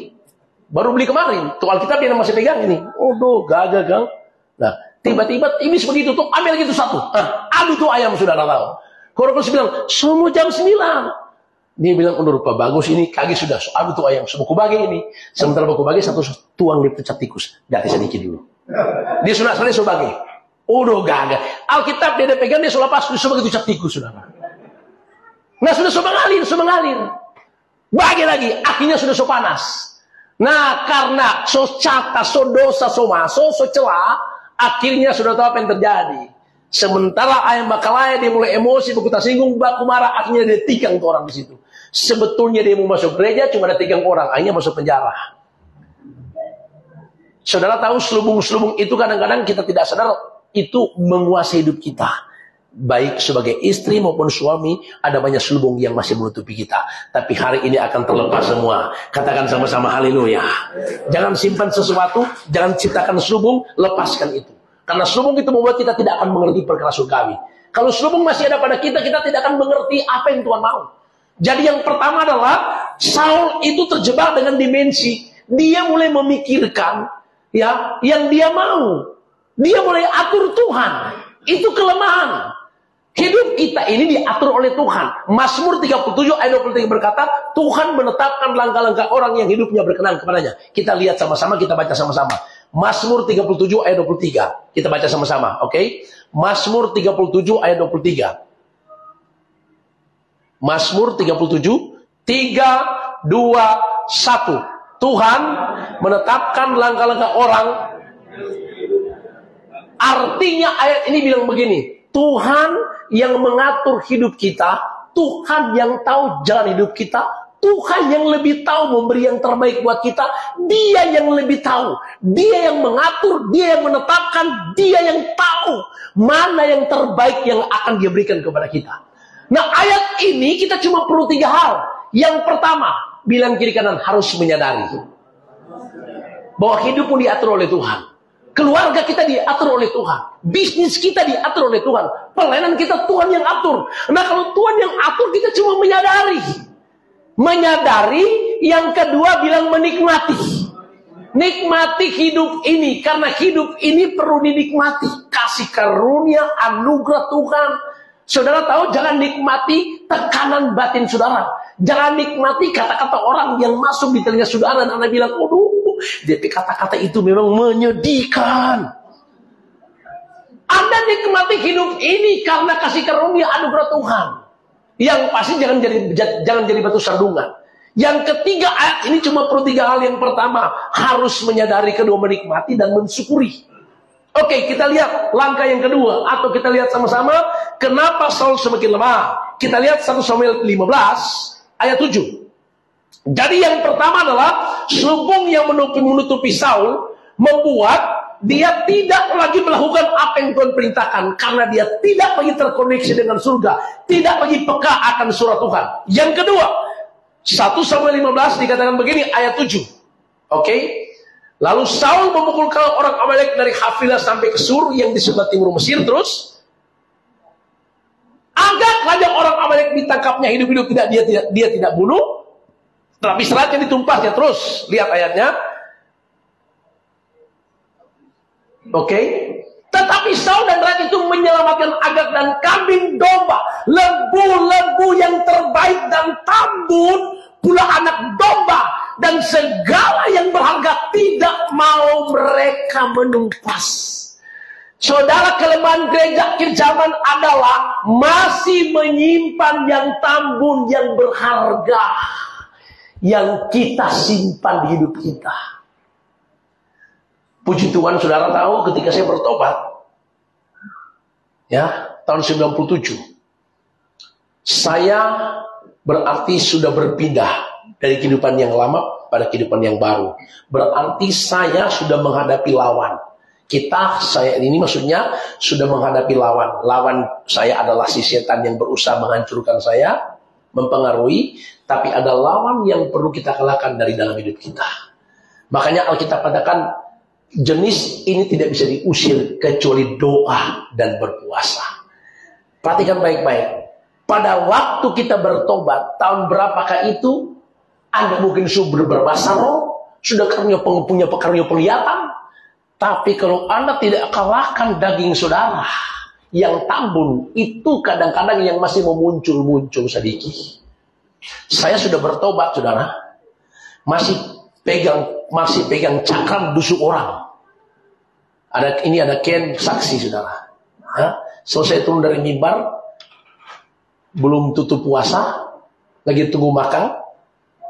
Baru beli kemarin, tuh Alkitab dia masih pegang ini. Oh, gagal Kang. Nah, tiba-tiba iblis begitu tuh, ambil gitu satu. Aduh tuh ayam sudah tahu. Roh Kudus bilang, semua jam 9. Dia bilang, rupa bagus ini, kaki sudah. Aduh tuh ayam, buku bagi ini. Sementara buku bagi satu tuang di pecah tikus. Jati sedikit dulu. Dia sudah selesai sebagai. Udah gagal. Alkitab dia pegang, dia sudah lepas, sudah begitu pecah tikus sudah. Nah sudah mengalir. Bagi lagi, akhirnya sudah panas. Nah, karena cata, dosa, masuk, celah, akhirnya sudah tahu apa yang terjadi. Sementara ayam bakalaya dia mulai emosi, beku tersinggung, baku marah, akhirnya dia tikang ke orang di situ. Sebetulnya dia mau masuk gereja, cuma ada tikang orang, akhirnya masuk penjara. Saudara tahu selubung-selubung itu kadang-kadang kita tidak sadar, itu menguasai hidup kita. Baik sebagai istri maupun suami, ada banyak selubung yang masih menutupi kita. Tapi hari ini akan terlepas semua. Katakan sama-sama haleluya. Jangan simpan sesuatu, jangan ciptakan selubung, lepaskan itu. Karena selubung itu membuat kita tidak akan mengerti perkara surgawi. Kalau selubung masih ada pada kita, kita tidak akan mengerti apa yang Tuhan mau. Jadi yang pertama adalah Saul itu terjebak dengan dimensi. Dia mulai memikirkan ya yang dia mau. Dia mulai atur Tuhan. Itu kelemahan. Hidup kita ini diatur oleh Tuhan. Mazmur 37 ayat 23 berkata, Tuhan menetapkan langkah-langkah orang yang hidupnya berkenan kepadanya. Kita lihat sama-sama, kita baca sama-sama. Mazmur 37 ayat 23. Kita baca sama-sama, oke? Mazmur 37 ayat 23. Mazmur 37, 3, 2, 1. Tuhan menetapkan langkah-langkah orang. Artinya ayat ini bilang begini, Tuhan yang mengatur hidup kita, Tuhan yang tahu jalan hidup kita, Tuhan yang lebih tahu memberi yang terbaik buat kita, Dia yang lebih tahu, Dia yang mengatur, Dia yang menetapkan, Dia yang tahu mana yang terbaik yang akan Dia berikan kepada kita. Nah ayat ini kita cuma perlu 3 hal. Yang pertama, bilang kiri kanan harus menyadari bahwa hidup pun diatur oleh Tuhan. Keluarga kita diatur oleh Tuhan. Bisnis kita diatur oleh Tuhan. Pelayanan kita Tuhan yang atur. Nah kalau Tuhan yang atur, kita cuma menyadari. Menyadari, yang kedua bilang menikmati. Nikmati hidup ini. Karena hidup ini perlu dinikmati. Kasih karunia, anugerah Tuhan. Saudara tahu, jangan nikmati tekanan batin saudara. Jangan nikmati kata-kata orang yang masuk di telinga saudara. Dan Anda bilang, jadi kata-kata itu memang menyedihkan. Anda nikmati hidup ini karena kasih karunia anugerah Tuhan. Yang pasti jangan jadi batu sandungan. Yang ketiga, ayat ini cuma perlu 3 hal. Yang pertama, harus menyadari, kedua menikmati dan mensyukuri. Oke, kita lihat langkah yang kedua. Atau kita lihat sama-sama, kenapa Saul semakin lemah. Kita lihat 1 Samuel 15 ayat 7. Jadi yang pertama adalah selubung yang menutupi Saul membuat dia tidak lagi melakukan apa yang Tuhan perintahkan, karena dia tidak lagi terkoneksi dengan surga, tidak lagi peka akan surat Tuhan. Yang kedua, 1 Samuel 15 dikatakan begini, ayat 7. Oke? Lalu Saul memukul orang Amalek dari Havilah sampai ke Sur yang di sebelah timur Mesir. Terus Agag raja orang Amalek ditangkapnya hidup-hidup, dia tidak bunuh, tapi seratnya ditumpahnya. Terus lihat ayatnya. Oke. Tetapi Saul dan rakyat itu menyelamatkan Agag dan kambing domba, lembu-lembu yang terbaik dan tambun, pula anak domba dan segala yang berharga, tidak mau mereka menumpas. Saudara, kelemahan gereja ke zaman adalah masih menyimpan yang tambun, yang berharga, yang kita simpan di hidup kita. Puji Tuhan, saudara tahu ketika saya bertobat, ya, tahun 97, saya berarti sudah berpindah dari kehidupan yang lama pada kehidupan yang baru. Berarti saya sudah menghadapi lawan. Saya ini maksudnya sudah menghadapi lawan. Lawan saya adalah si setan yang berusaha menghancurkan saya, mempengaruhi. Tapi ada lawan yang perlu kita kalahkan dari dalam hidup kita. Makanya Alkitab katakan, jenis ini tidak bisa diusir kecuali doa dan berpuasa. Perhatikan baik-baik. Pada waktu kita bertobat, tahun berapakah itu? Anda mungkin sudah berbahasa roh, sudah punya karunia penglihatan. Tapi kalau Anda tidak kalahkan daging saudara yang tambun, itu kadang-kadang yang masih memuncul-muncul sedikit. Saya sudah bertobat, saudara. Masih pegang cakram busuk orang. Ini ada Ken saksi, saudara. Selesai turun dari mimbar, belum tutup puasa, lagi tunggu makan,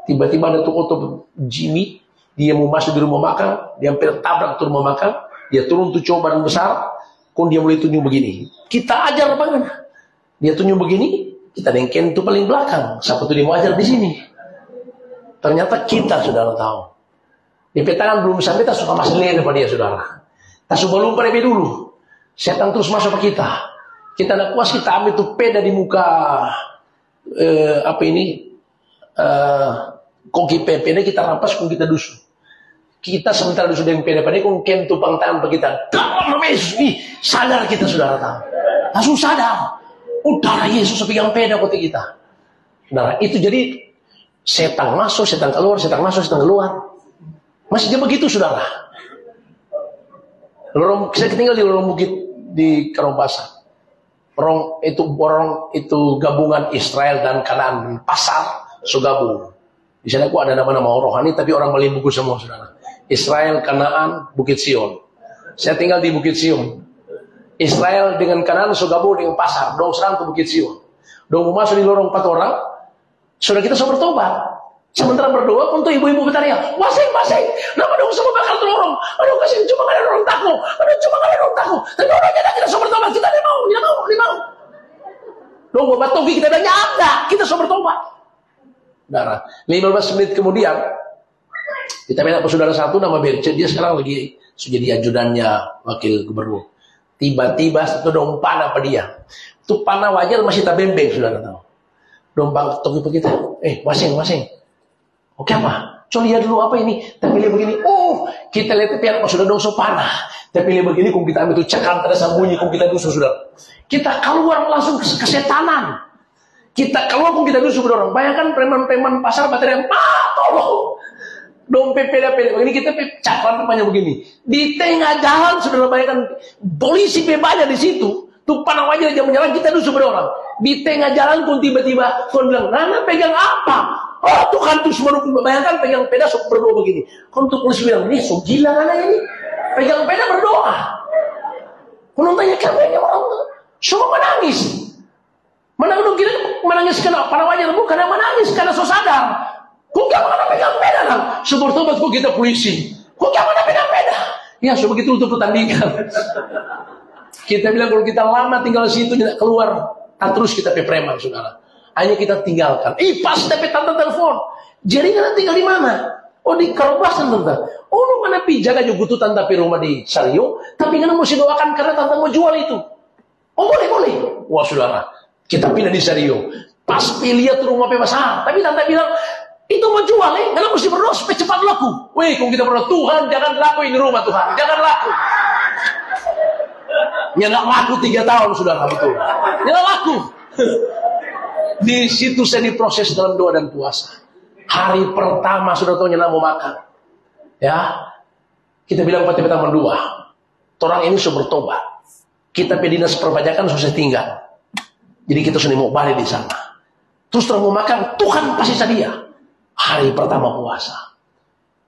tiba-tiba ada tuh Jimmy. Dia mau masuk di rumah makan, dia hampir tabrak tuh rumah makan, dia turun tuh cowok badan besar, dia mulai tunjuk begini. Kita ajar bagaimana? Dia tunjuk begini, kita dengken tuh paling belakang. Siapa tuh dia mau ajar di sini? Ternyata kita, saudara tahu. Di petangan belum sampai, kita suka masuk lele pada dia, saudara. Kita suka lupa lebih dulu. Setan terus masuk ke kita. Kita nak puas, kita ambil tuh peda di muka, kongki peda kita rampas, kong kita dusu. Kita sementara dusu dengan peda pada kong ken tupang tangan bagi kita. Dalam nama Yesus nih, sadar kita, saudara tahu. Langsung sadar. Darah Yesus pegang peda kote kita. Saudara, itu jadi setan masuk, setan keluar, setan masuk, setan keluar. Masih begitu, saudara. Saya tinggal di lorong bukit di Karombasa. Orang itu gabungan Israel dan Kanaan, pasar sugabung. Di sana ada nama-nama rohani, tapi orang Melayu buku semua, saudara. Israel, Kanaan, Bukit Sion. Saya tinggal di Bukit Sion. Israel dengan Kanaan sugabung dengan pasar. Dong serang ke Bukit Sion. Dong masuk di lorong 4 orang. Sudah kita sudah bertobat. Sementara berdoa untuk ibu-ibu bertanya, masing-masing. Nama dong semua bakal telorong. Aduh, kasih cuma kalian orang takut. Aduh, cuma kalian orang takut. Tapi orangnya kita sudah bertobat. Kita tidak mau. Dong batogi kita udah nyata. Kita sudah bertobat. Saudara, 15 menit kemudian kita minta saudara satu nama Berce, dia sekarang lagi sudah jadi ajudannya wakil gubernur. Tiba-tiba satu dong panah apa dia. Itu panah wajar masih tak bembeng, saudara tahu. Dompang togi kita. Masing-masing. Oke apa? Coba lihat dulu apa ini. Tapi lihat begini. Kita lihat biar sudah dong so panah. Tapi lihat begini, kung kita ambil itu cakram terasa bunyi, kung kita dusu, saudara. Kita keluar langsung kesetanan. Kita keluar pun kita dulu orang. Bayangkan preman-preman pasar baterai, tolong. Dompet peda-peda. Begini kita cakram depannya begini. Di tengah jalan, saudara bayangkan polisi banyak di situ. Tuh panah wajah dia menyerang, kita dulu orang. Di tengah jalan pun tiba-tiba Tuhan bilang, Nana pegang apa? Tuhan tuh semua bayangkan pegang peda berdoa begini. Tuh polisi bilang, ini so gila Nana ini. Pegang peda berdoa. Kau tanya kamu orang semua menangis. Menangis karena para wajar, bukan yang menangis karena so sadar. Kok gak mana pegang peda kan? Sebertobat kok kita polisi. Kok gak mana pegang peda? Ya, begitu untuk pertandingan. Kita bilang kalau kita lama tinggal di situ tidak keluar, terus kita preman, saudara. Hanya kita tinggalkan. Pas dapat tante telepon. Jadi kita tinggal di mana? Oh di Karobasan tante. Oh lu mana pi jaga juga tuh tante pi rumah di Sario. Tapi kan mesti doakan karena tante mau jual itu. Oh boleh. Wah saudara, kita pindah di Sario. Pas lihat rumah pi besar. Tapi tante bilang itu mau jual karena mesti berdoa supaya cepat laku. Wih, kalau kita berdoa Tuhan jangan laku ini rumah Tuhan, jangan laku. Ya nggak laku 3 tahun saudara betul. Ya nggak laku. Di situ saya diproses dalam doa dan puasa. Hari pertama sudah tahu nyala mau makan. Ya. Kita bilang pada pertama 2. Orang ini sudah bertobat. Kita pe dinas perpajakan susah tinggal. Jadi kita sudah mau balik di sana. Terus terus mau makan, Tuhan pasti sedia. Hari pertama puasa.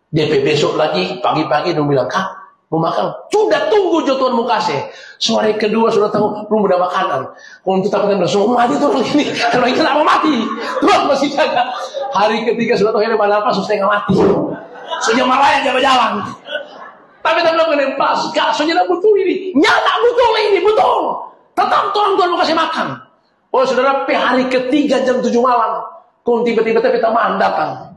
DP besok lagi pagi-pagi dia bilang, "Kak, mau makan?" Sudah tunggu jo Tuhan mau kasih. Sore kedua sudah tahu belum ada makanan. Kalau itu takutnya langsung mati tuh ini. Kalau ini mau mati, Tuhan masih jaga. Hari ketiga sudah tahu ini malam pas sudah mati. Sudah marah yang jalan-jalan. Tapi tak bilang kena pas, gak sudah betul ini. Nyata betul ini betul. Tetap Tuhan mau kasih makan. Oh saudara, hari ketiga jam 7 malam. Kau tiba-tiba teman datang.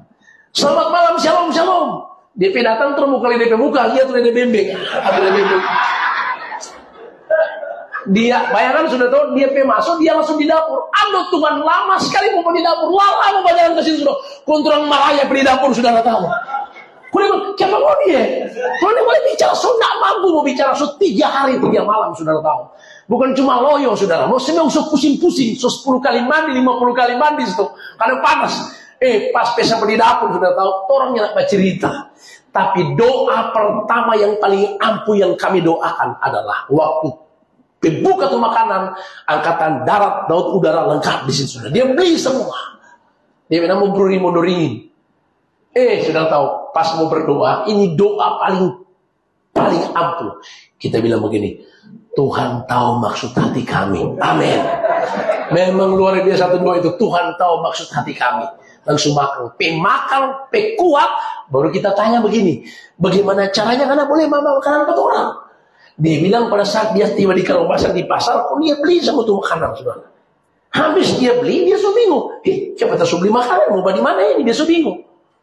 Selamat malam, shalom. DP datang terus mau kali DP muka, lihat tuh DP bembeng. Dia bayangkan sudah tahu dia masuk, dia langsung di dapur. Aduh Tuhan lama sekali mau di dapur, lama mau jalan ke situ sudah. Kontrol marahnya di dapur sudah tahu. Kuliah siapa mau dia? Kalau dia boleh bicara, sudah mampu mau bicara 3 hari 3 malam sudah tahu. Bukan cuma loyo saudara, mau semua usah pusing-pusing, 10 kali mandi, 50 kali mandi situ, karena panas. Pas pesa di dapur sudah tahu, orangnya nak cerita. Tapi doa pertama yang paling ampuh yang kami doakan adalah waktu buka tuh makanan, angkatan darat, laut, udara lengkap di situ sudah. Dia beli semua. Dia bilang mau mundurin. Sudah tahu, pas mau berdoa, ini doa paling ampuh. Kita bilang begini, Tuhan tahu maksud hati kami. Amin. Memang luar biasa satu doa itu. Tuhan tahu maksud hati kami. Langsung makan, kuat. Baru kita tanya begini, bagaimana caranya karena boleh mama makanan buat orang. Dia bilang pada saat dia tiba di Karobasan di pasar, dia beli semua tuh makanan saudara. Habis dia beli, dia sudah bingung. Siapa tahu beli makanan mau di mana ini? Dia sudah bingung.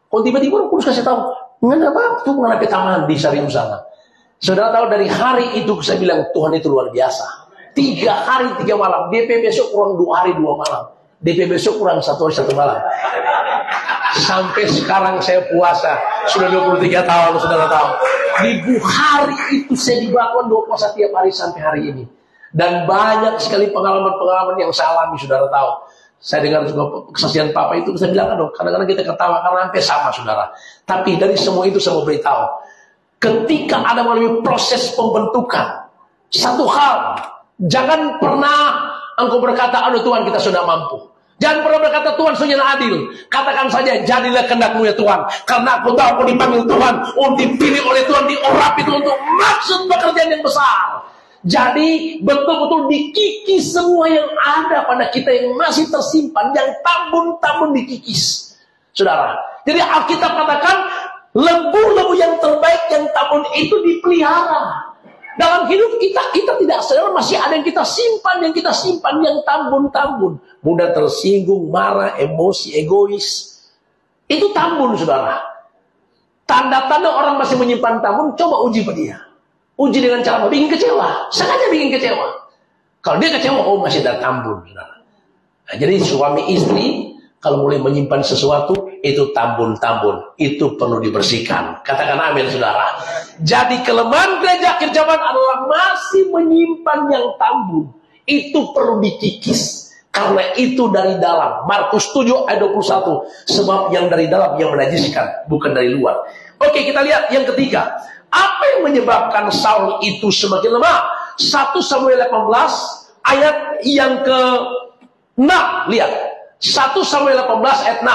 Kalau tiba-tiba aku kasih tahu, nggak apa tuh mengenai taman di Sarium sana. Saudara tahu dari hari itu saya bilang Tuhan itu luar biasa. 3 hari 3 malam. DP besok kurang 2 hari 2 malam. DP besok kurang 1 hari 1 malam. Sampai sekarang saya puasa sudah 23 tahun saudara tahu. Di hari itu saya dibangun 2 puasa tiap hari sampai hari ini. Dan banyak sekali pengalaman-pengalaman yang saya alami saudara tahu. Saya dengar juga kesaksian Papa itu, saya bilang kadang-kadang kita ketawa karena hampir sama saudara. Tapi dari semua itu saya mau beritahu, ketika ada melalui proses pembentukan, satu hal, jangan pernah engkau berkata, aduh Tuhan kita sudah mampu. Jangan pernah berkata Tuhan sudah adil. Katakan saja, jadilah kehendak-Mu ya Tuhan. Karena aku tahu aku dipanggil Tuhan, dipilih oleh Tuhan, diorap itu untuk maksud pekerjaan yang besar. Jadi betul-betul dikikis semua yang ada pada kita yang masih tersimpan, yang tambun-tambun dikikis. Saudara, jadi Alkitab katakan lembu-lembu yang terbaik yang tambun itu dipelihara. Dalam hidup kita tidak sadar masih ada yang kita simpan, yang tambun-tambun. Mudah tersinggung, marah, emosi, egois. Itu tambun, saudara. Tanda-tanda orang masih menyimpan tambun, coba uji pada dia. Uji dengan cara bikin kecewa. Sengaja bikin kecewa. Kalau dia kecewa, masih ada tambun, saudara. Nah, jadi suami istri, kalau mulai menyimpan sesuatu, itu tambun-tambun. Itu perlu dibersihkan. Katakan amin, saudara. Jadi kelemahan gereja akhir zaman adalah masih menyimpan yang tambun. Itu perlu dikikis. Karena itu dari dalam. Markus 7 ayat 21. Sebab yang dari dalam yang menajiskan, bukan dari luar. Oke, kita lihat yang ketiga. Apa yang menyebabkan Saul itu semakin lemah? 1 Samuel 18 ayat yang ke-6. Lihat. 1 Samuel 18 ayat 6.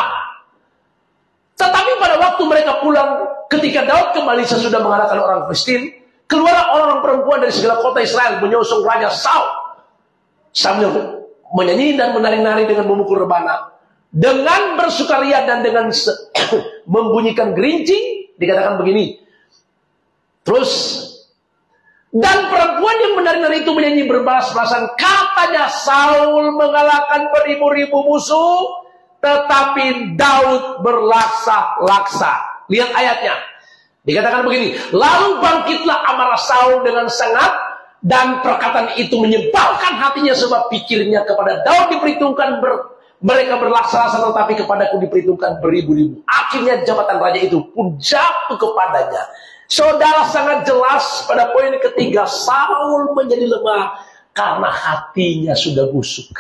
Tetapi pada waktu mereka pulang, ketika Daud kembali sesudah mengalahkan orang Filistin, keluar orang perempuan dari segala kota Israel menyosong Raja Saul. Sambil menyanyi dan menari-nari dengan memukul rebana, dengan bersukaria dan dengan membunyikan gerincing, dikatakan begini. Terus, dan perempuan yang menari-nari itu menyanyi berbalas-balasan, katanya Saul mengalahkan beribu-ribu musuh, tetapi Daud berlaksa-laksa. Lihat ayatnya. Dikatakan begini, lalu bangkitlah amarah Saul dengan sangat, dan perkataan itu menyebalkan hatinya sebab pikirnya kepada Daud diperhitungkan mereka berlaksana, tetapi kepadaku diperhitungkan beribu-ribu. Akhirnya jabatan raja itu pun jatuh kepadanya. Saudara, sangat jelas pada poin ketiga, Saul menjadi lemah karena hatinya sudah busuk.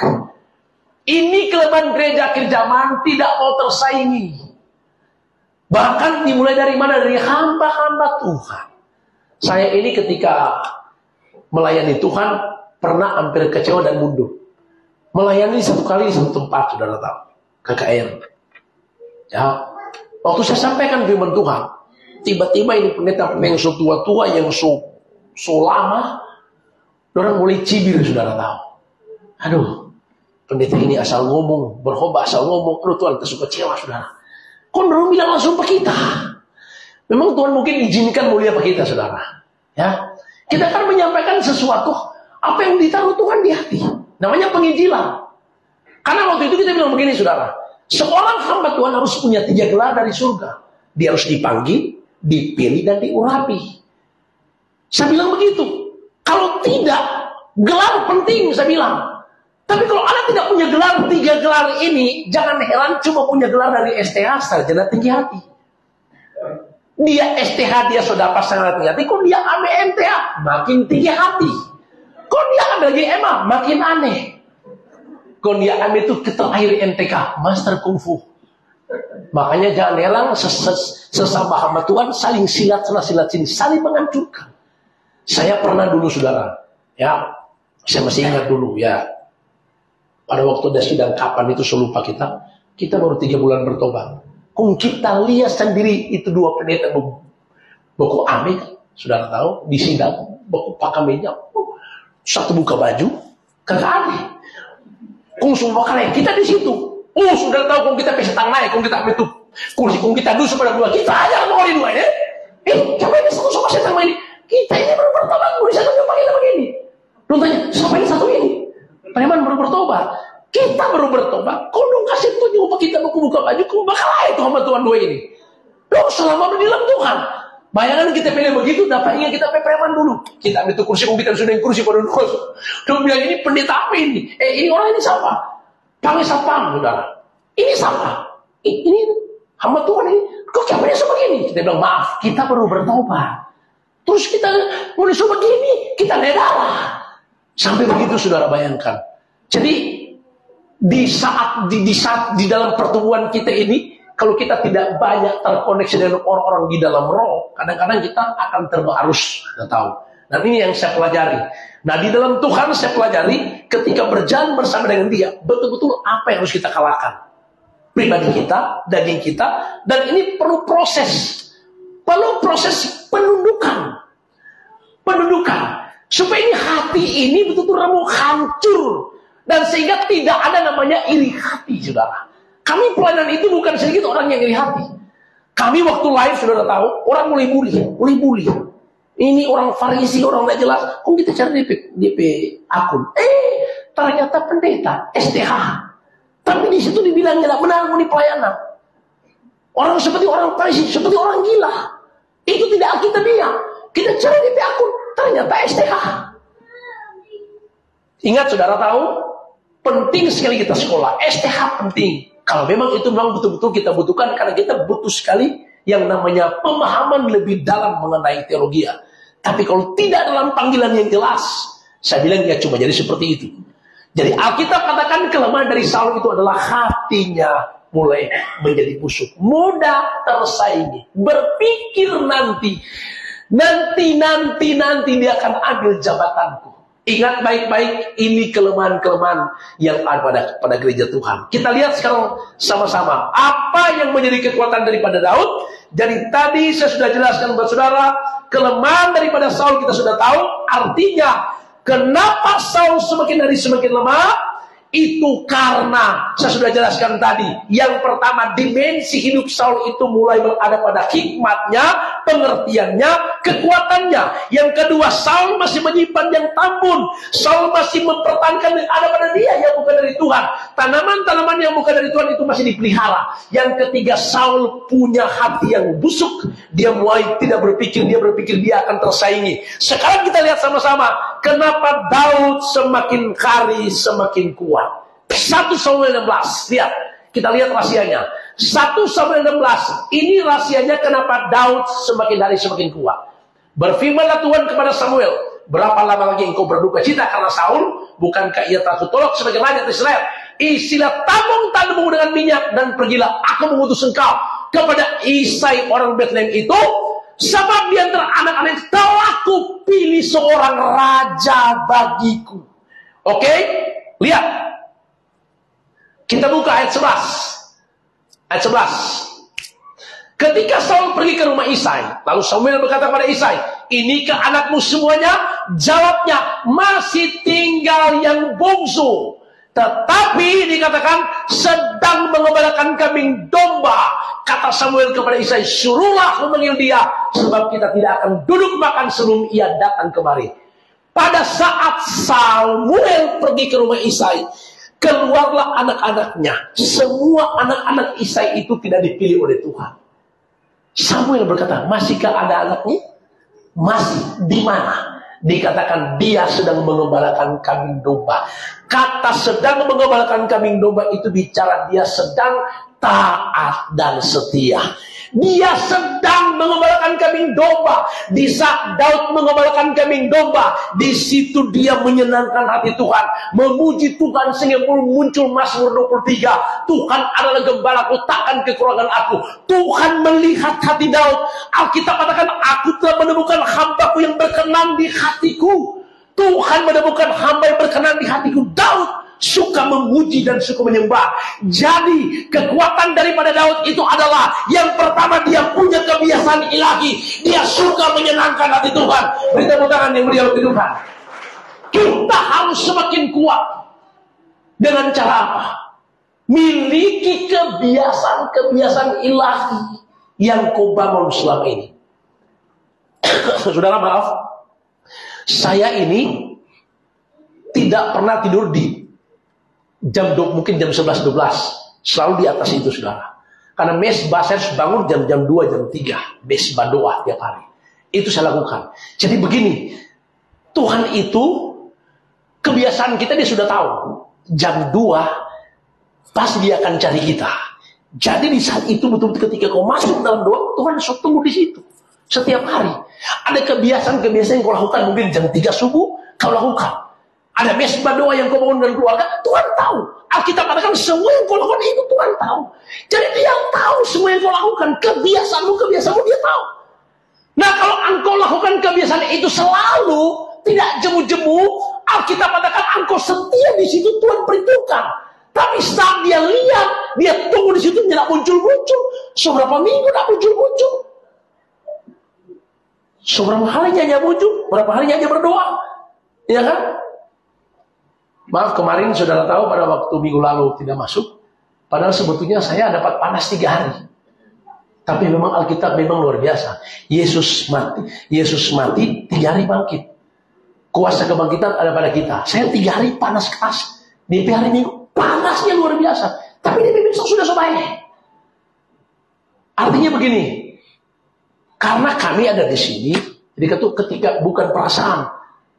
Ini kelemahan gereja akhir zaman, tidak mau tersaingi. Bahkan dimulai dari mana? Dari hamba-hamba Tuhan. Saya ini ketika melayani Tuhan pernah hampir kecewa dan mundur. Melayani satu kali di satu tempat, saudara tahu, KKR. Ya, waktu saya sampaikan firman Tuhan, tiba-tiba ini pendeta yang so tua-tua, yang so lama, orang mulai cibir, saudara tahu. Aduh, pendeta ini asal ngomong, berkhotbah asal ngomong. Aduh Tuhan, kita suka kecewa, saudara. Kok belum bilang langsung ke kita? Memang Tuhan mungkin izinkan mulia ke kita, saudara. Ya, kita akan menyampaikan sesuatu apa yang ditaruh Tuhan di hati. Namanya penginjilan. Karena waktu itu kita bilang begini, saudara. Seorang hamba Tuhan harus punya 3 gelar dari surga. Dia harus dipanggil, dipilih, dan diurapi. Saya bilang begitu. Kalau tidak, gelar penting, saya bilang. Tapi kalau Anda tidak punya gelar, 3 gelar ini, jangan heran cuma punya gelar dari STH, sarjana tinggi hati. Dia STH, dia sudah pasangan tinggi hati. Kok dia ambil MTH, makin tinggi hati. Kok dia ambil lagi MA, makin aneh. Kok dia ambil itu terakhir MTK, Master Kungfu. Makanya jangan heran sesama hamba Tuhan saling silat sana silat sini, saling menghancurkan. Saya pernah dulu, saudara, ya, saya masih ingat dulu, ya. Pada waktu ada sidang kapan itu saya lupa kita baru 3 bulan bertobat. Kung kita lihat sendiri itu 2 pendeta buku amik, saudara tahu, di sidang buku pakai meja, satu buka baju, kagak aneh. Kung sumpah kalian kita di situ. Oh, saudara tahu kung kita pesetang naik, kung kita ambil tuh kursi, kung kita duduk pada 2 kita aja mau di 2 ini. Coba ini satu sama setang ini. Kita ini baru bertobat, baru bisa tunjuk kita begini. Lu tanya, siapa ini satu ini? Preman baru bertobat. Kita baru bertobat. Kau dong kasih tunjuk kita buka baju. Kau bakal aja tuh hamba Tuhan 2 ini. Dong selama di dalam Tuhan. Bayangan kita pilih begitu, dapatnya kita preman dulu. Kita ambil tuh kursi, kita sudah yang kursi pada dulu. Dong bilang ini pendeta apa ini? Ini orang ini siapa? Panggil satpam, saudara. Ini siapa? Ini hamba Tuhan ini. Kok kabarnya sebegini? Kita bilang maaf, kita baru bertobat. Terus kita mulai sebegini, kita nedara. Sampai begitu, saudara, bayangkan. Jadi di saat di dalam pertumbuhan kita ini, kalau kita tidak banyak terkoneksi dengan orang-orang di dalam roh, kadang-kadang kita akan terbarus, kita tahu. Dan ini yang saya pelajari. Nah, di dalam Tuhan saya pelajari ketika berjalan bersama dengan Dia, betul-betul apa yang harus kita kalahkan. Pribadi kita, daging kita, dan ini perlu proses penundukan. Supaya ini hati ini betul-betul remuk, hancur. Dan sehingga tidak ada namanya iri hati, saudara. Kami pelayanan itu bukan sedikit orang yang iri hati. Kami waktu live, saudara tahu, orang mulai bully. Ini orang Farisi, orang tidak jelas. Kok kita cari DP akun? Ternyata pendeta, STH. Tapi di situ dibilang tidak benar mau di pelayanan. Orang seperti orang Farisi, seperti orang gila. Itu tidak kita dia. Kita cari DP akun, ternyata STH. Ingat, saudara tahu, penting sekali kita sekolah. STH penting. Kalau memang itu memang betul-betul kita butuhkan, karena kita butuh sekali yang namanya pemahaman lebih dalam mengenai teologi. Tapi kalau tidak dalam panggilan yang jelas, saya bilang ya cuma jadi seperti itu. Jadi Alkitab katakan kelemahan dari Saul itu adalah hatinya mulai menjadi busuk, mudah tersaingi, berpikir nanti dia akan ambil jabatanku. Ingat baik-baik, ini kelemahan-kelemahan yang ada pada gereja Tuhan. Kita lihat sekarang sama-sama apa yang menjadi kekuatan daripada Daud. Jadi tadi saya sudah jelaskan buat saudara, kelemahan daripada Saul kita sudah tahu. Artinya, kenapa Saul semakin hari semakin lemah? Itu karena saya sudah jelaskan tadi. Yang pertama, dimensi hidup Saul itu mulai berada pada hikmatnya, pengertiannya, kekuatannya. Yang kedua, Saul masih menyimpan yang tambun. Saul masih mempertahankan yang ada pada dia yang bukan dari Tuhan. Tanaman-tanaman yang bukan dari Tuhan itu masih dipelihara. Yang ketiga, Saul punya hati yang busuk. Dia mulai tidak berpikir, dia berpikir dia akan tersaingi. Sekarang kita lihat sama-sama, kenapa Daud semakin hari semakin kuat. 1 Samuel 16, lihat. Kita lihat rahasianya. 1 Samuel 16, ini rahasianya kenapa Daud semakin hari semakin kuat. Berfirmanlah Tuhan kepada Samuel, berapa lama lagi engkau berduka cita karena Saul? Bukankah ia telah kutolak sebagai raja Israel? Isilah tabung-tabung dengan minyak dan pergilah, aku mengutus engkau kepada Isai orang Bethlehem itu, sebab di antara anak-anak telah kupilih seorang raja bagiku. Oke? Lihat. Kita buka ayat 11. Ayat 11. Ketika Saul pergi ke rumah Isai, lalu Samuel berkata kepada Isai, inikah anakmu semuanya? Jawabnya, masih tinggal yang bungsu. Tetapi dikatakan sedang mengembalakan kambing domba. Kata Samuel kepada Isai, suruhlah memanggil dia, sebab kita tidak akan duduk makan sebelum ia datang kemari. Pada saat Samuel pergi ke rumah Isai, keluarlah anak-anaknya. Semua anak-anak Isai itu tidak dipilih oleh Tuhan. Samuel berkata, masihkah ada anaknya? Masih. Di mana? Dikatakan dia sedang mengembalakan kambing domba. Kata sedang mengembalakan kambing domba itu bicara dia sedang taat dan setia. Dia sedang mengembalakan kambing domba. Di saat Daud mengembalakan kambing domba, di situ dia menyenangkan hati Tuhan, memuji Tuhan sehingga muncul Mazmur 23. Tuhan adalah gembalaku, takkan kekurangan aku. Tuhan melihat hati Daud. Alkitab katakan, aku telah menemukan hambaku yang berkenan di hatiku. Tuhan menemukan hamba yang berkenan di hatiku. Daud suka memuji dan suka menyembah. Jadi kekuatan daripada Daud itu adalah, yang pertama, dia punya kebiasaan ilahi. Dia suka menyenangkan hati Tuhan. Beri tepuk tangan yang beri bagi Tuhan. Kita harus semakin kuat. Dengan cara apa? Miliki kebiasaan-kebiasaan ilahi yang kau bangun selama ini. Saudara, maaf, saya ini tidak pernah tidur di mungkin jam 11-12, selalu di atas itu, saudara. Karena mesbah saya harus bangun jam 2, jam 3, mesbah doa tiap hari. Itu saya lakukan. Jadi begini, Tuhan itu kebiasaan kita dia sudah tahu. Jam 2 pasti dia akan cari kita. Jadi di saat itu betul-betul ketika kau masuk dalam doa, Tuhan sudah tunggu di situ setiap hari. Ada kebiasaan-kebiasaan yang kau lakukan, mungkin jam 3 subuh kau lakukan. Ada mesbah doa yang kau bangun dengan keluarga, Tuhan tahu. Alkitab katakan semua yang kau lakukan itu Tuhan tahu. Jadi dia tahu semua yang kau lakukan. Kebiasaanmu dia tahu. Nah, kalau engkau lakukan kebiasaan itu selalu, tidak jemu-jemu, Alkitab katakan engkau setia di situ, Tuhan perhitungkan. Tapi saat dia lihat, dia tunggu di situ, tidak muncul-muncul. Seberapa minggu tidak muncul-muncul. Seberapa harinya hanya muncul, berapa harinya hanya berdoa. Ya kan? Maaf, kemarin saudara tahu pada waktu minggu lalu tidak masuk. Padahal sebetulnya saya dapat panas 3 hari. Tapi memang Alkitab memang luar biasa. Yesus mati 3 hari bangkit. Kuasa kebangkitan ada pada kita. Saya 3 hari panas keras. Di hari minggu panasnya luar biasa. Tapi dia besok sudah baik. Artinya begini. Karena kami ada di sini. Jadi ketika bukan perasaan.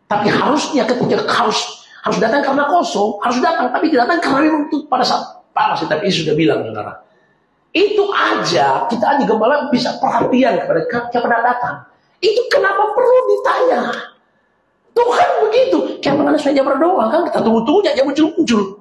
Tapi harusnya ketika harus datang karena kosong, harus datang, tapi tidak datang karena memang itu pada saat panas. Tapi sudah bilang, saudara, itu aja kita aja gembala bisa perhatian kepada datang. Itu kenapa perlu ditanya? Tuhan begitu. Kayak saya berdoa kan, kita tunggu-tunggu aja muncul-muncul.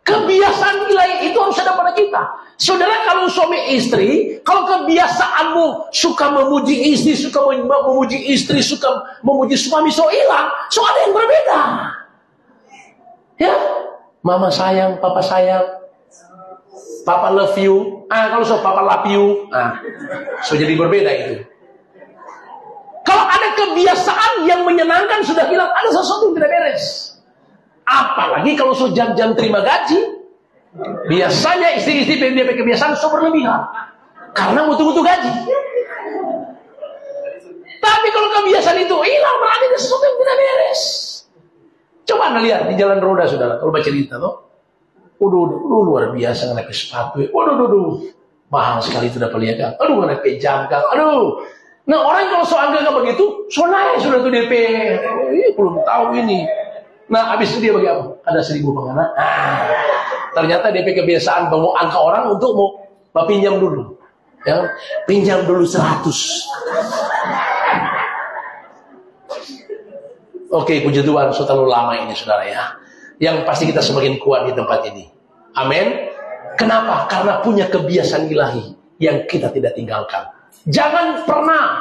Kebiasaan ilahi itu harus ada pada kita. Saudara, kalau suami istri, kalau kebiasaanmu suka memuji istri, suka memuji istri, suka memuji suami, so hilang, so ada yang berbeda. Ya, mama sayang, papa sayang, papa love you. Kalau so papa love you, so jadi berbeda itu. Kalau ada kebiasaan yang menyenangkan sudah hilang, ada sesuatu yang tidak beres. Apalagi kalau so jam-jam terima gaji. Biasanya istri-istri dia pakai kebiasaan so berlebihan. Karena butuh-butuh gaji. Tapi kalau kebiasaan itu hilang, berarti ada sesuatu yang tidak beres. Coba Anda lihat di jalan roda, saudara. Kalau baca cerita tuh, luar biasa nggak pakai sepatu. Mahal sekali itu dapat lihat. Nggak pakai jam kan. Nah orang kalau soal nggak begitu, so naik sudah tuh DP. Belum tahu ini. Nah habis itu dia bagi apa? Ada 1.000 pengguna. Ternyata DP kebiasaan mau angka orang untuk mau pinjam dulu. Ya, pinjam dulu 100. Oke, puji Tuhan, sudah terlalu lama ini saudara ya. Yang pasti kita semakin kuat di tempat ini. Amin. Kenapa? Karena punya kebiasaan ilahi yang kita tidak tinggalkan. Jangan pernah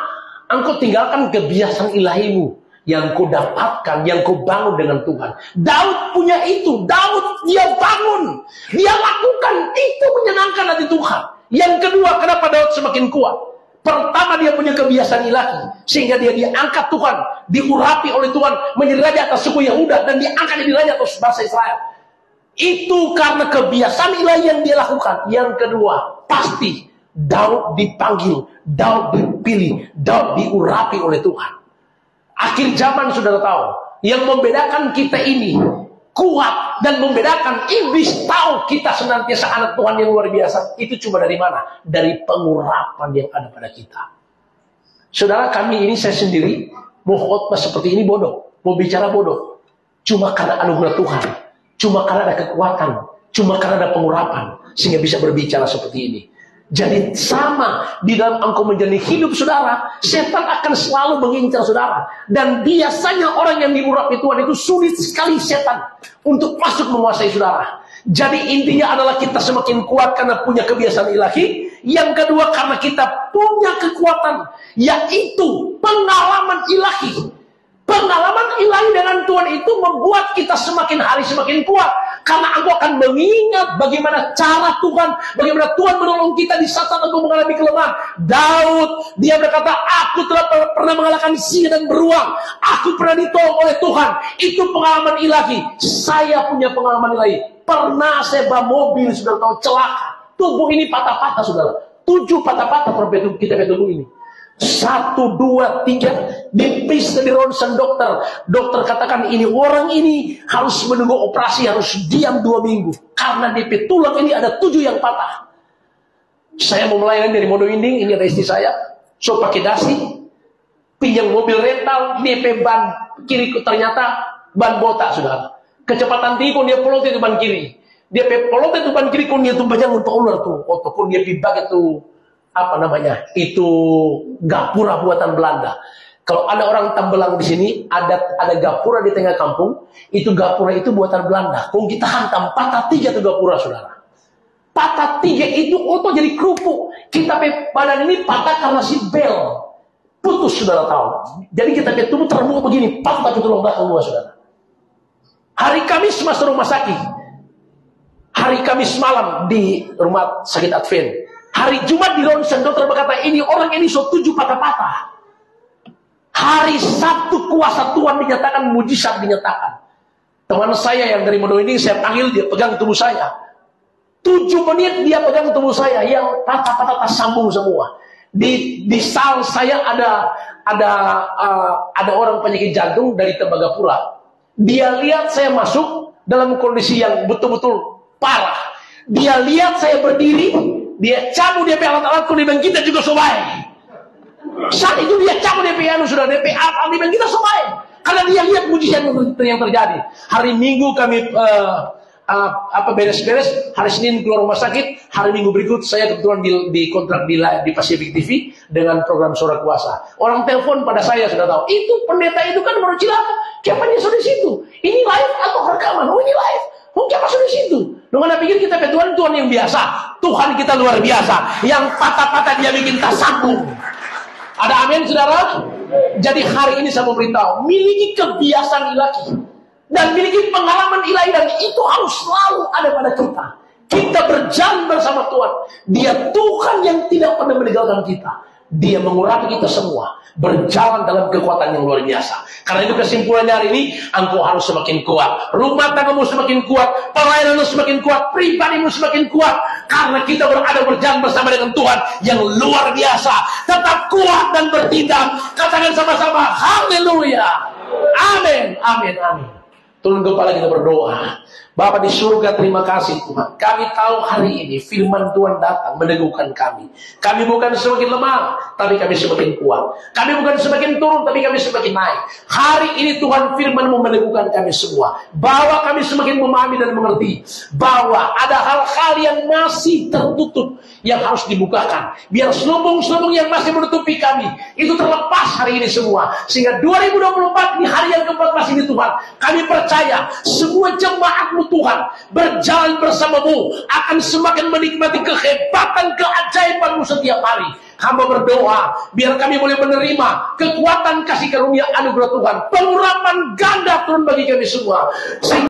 engkau tinggalkan kebiasaan ilahimu yang kau dapatkan, yang kau bangun dengan Tuhan. Daud punya itu. Daud dia bangun, dia lakukan, itu menyenangkan hati Tuhan. Yang kedua, kenapa Daud semakin kuat? Pertama, dia punya kebiasaan ilahi, sehingga dia diangkat Tuhan, diurapi oleh Tuhan, menjadi raja atas suku Yehuda, dan diangkat jadi raja atas bangsa Israel. Itu karena kebiasaan ilahi yang dia lakukan. Yang kedua, pasti Daud dipanggil, Daud dipilih, Daud diurapi oleh Tuhan. Akhir zaman saudara tahu, yang membedakan kita ini kuat dan membedakan iblis tahu kita senantiasa anak Tuhan yang luar biasa. Itu cuma dari mana? Dari pengurapan yang ada pada kita. Saudara, kami ini, saya sendiri mau khotbah seperti ini bodoh, mau bicara bodoh, cuma karena anugerah Tuhan, cuma karena ada kekuatan, cuma karena ada pengurapan, sehingga bisa berbicara seperti ini. Jadi sama di dalam engkau menjalani hidup saudara, setan akan selalu mengincar saudara. Dan biasanya orang yang diurapi Tuhan itu sulit sekali setan untuk masuk menguasai saudara. Jadi intinya adalah kita semakin kuat karena punya kebiasaan ilahi. Yang kedua karena kita punya kekuatan, yaitu pengalaman ilahi. Pengalaman ilahi dengan Tuhan itu membuat kita semakin hari semakin kuat. Karena engkau akan mengingat bagaimana cara Tuhan, bagaimana Tuhan menolong kita di saat engkau mengalami kelemahan. Daud, dia berkata, aku telah pernah mengalahkan singa dan beruang. Aku pernah ditolong oleh Tuhan. Itu pengalaman ilahi. Saya punya pengalaman ilahi. Pernah saya bawa mobil, saudara tahu, celaka. Tubuh ini patah-patah, saudara. 7 patah-patah kita ketemu ini. 1, 2, 3 diperiksa di ronsen dokter. Dokter katakan orang ini harus menunggu operasi, harus diam 2 minggu karena DP tulang ini ada 7 yang patah. Saya mau melayani dari Modo Inding, ini ada istri saya, so pakai dasi, pinjam mobil rental, DP ban kiri ternyata ban botak saudara. Kecepatan tinggi pun dia pelot itu ban kiri, dia pelot itu ban kiri pun dia tuh banyak untuk ular tuh, ataupun dia pibak itu itu gapura buatan Belanda. Kalau ada orang Tambelang di sini, ada gapura di tengah kampung, itu gapura itu buatan Belanda. Kalau kita hantam patah 3 tuh gapura saudara. Patah 3 itu otot jadi kerupuk. Kita badan ini patah karena si bel putus saudara tahu. Jadi kita tubuh terbuka begini, patah tulang belakang luar saudara. Hari Kamis masuk rumah sakit. Hari Kamis malam di rumah sakit Advent. Hari Jumat di ronsen dokter berkata orang ini 7 patah-patah. Hari Sabtu kuasa Tuhan dinyatakan, mujizat dinyatakan. Teman saya yang dari Modo ini saya panggil, dia pegang tubuh saya. 7 menit dia pegang tubuh saya yang patah-patah sambung semua. Di sal saya ada orang penyakit jantung dari Tembagapura. Dia lihat saya masuk dalam kondisi yang betul-betul parah. Dia lihat saya berdiri. Dia cabut DP alat-alatku, dia bilang kita juga sobai. Saat itu dia cabut DP sudah DP alat, dia bilang kita sobai. Karena dia lihat mujizat yang terjadi. Hari Minggu kami beres-beres, hari Senin keluar rumah sakit, hari Minggu berikut saya kebetulan di kontrak di Pacific TV dengan program Suara Kuasa. Orang telepon pada saya sudah tahu, itu pendeta itu kan baru cilaka, siapa dia sudah di situ? Ini live atau rekaman? Oh ini live. Mungkin masuk di situ. Dengan pikir kita Tuhan yang biasa. Tuhan kita luar biasa. Yang patah-patah dia bikin tak sambung. Ada amin saudara? Jadi hari ini saya mau beritahu, miliki kebiasaan ilahi dan miliki pengalaman ilahi, dan itu harus selalu ada pada kita. Kita berjalan bersama Tuhan. Dia Tuhan yang tidak pernah meninggalkan kita. Dia mengurapi kita semua. berjalan dalam kekuatan yang luar biasa. Karena itu kesimpulannya hari ini, engkau harus semakin kuat, rumah tanggamu semakin kuat, pelayananmu semakin kuat, pribadimu semakin kuat, karena kita berjalan bersama dengan Tuhan yang luar biasa. Tetap kuat dan bertindak. Katakan sama-sama, haleluya, amin, amin, amin. Turun kepala kita berdoa. Bapa di surga, terima kasih Tuhan. Kami tahu hari ini firman Tuhan datang meneguhkan kami. Kami bukan semakin lemah, tapi kami semakin kuat. Kami bukan semakin turun, tapi kami semakin naik. Hari ini Tuhan firman-Mu meneguhkan kami semua. Bahwa kami semakin memahami dan mengerti bahwa ada hal-hal yang masih tertutup yang harus dibukakan. Biar selubung-selubung yang masih menutupi kami itu terlepas hari ini semua. Sehingga 2024 di hari yang ke-14 ini Tuhan, kami percaya semua jemaat-Mu Tuhan berjalan bersama-Mu akan semakin menikmati kehebatan, keajaiban-Mu setiap hari. Hamba berdoa biar kami boleh menerima kekuatan kasih karunia anugerah Tuhan, pengurapan ganda turun bagi kami semua.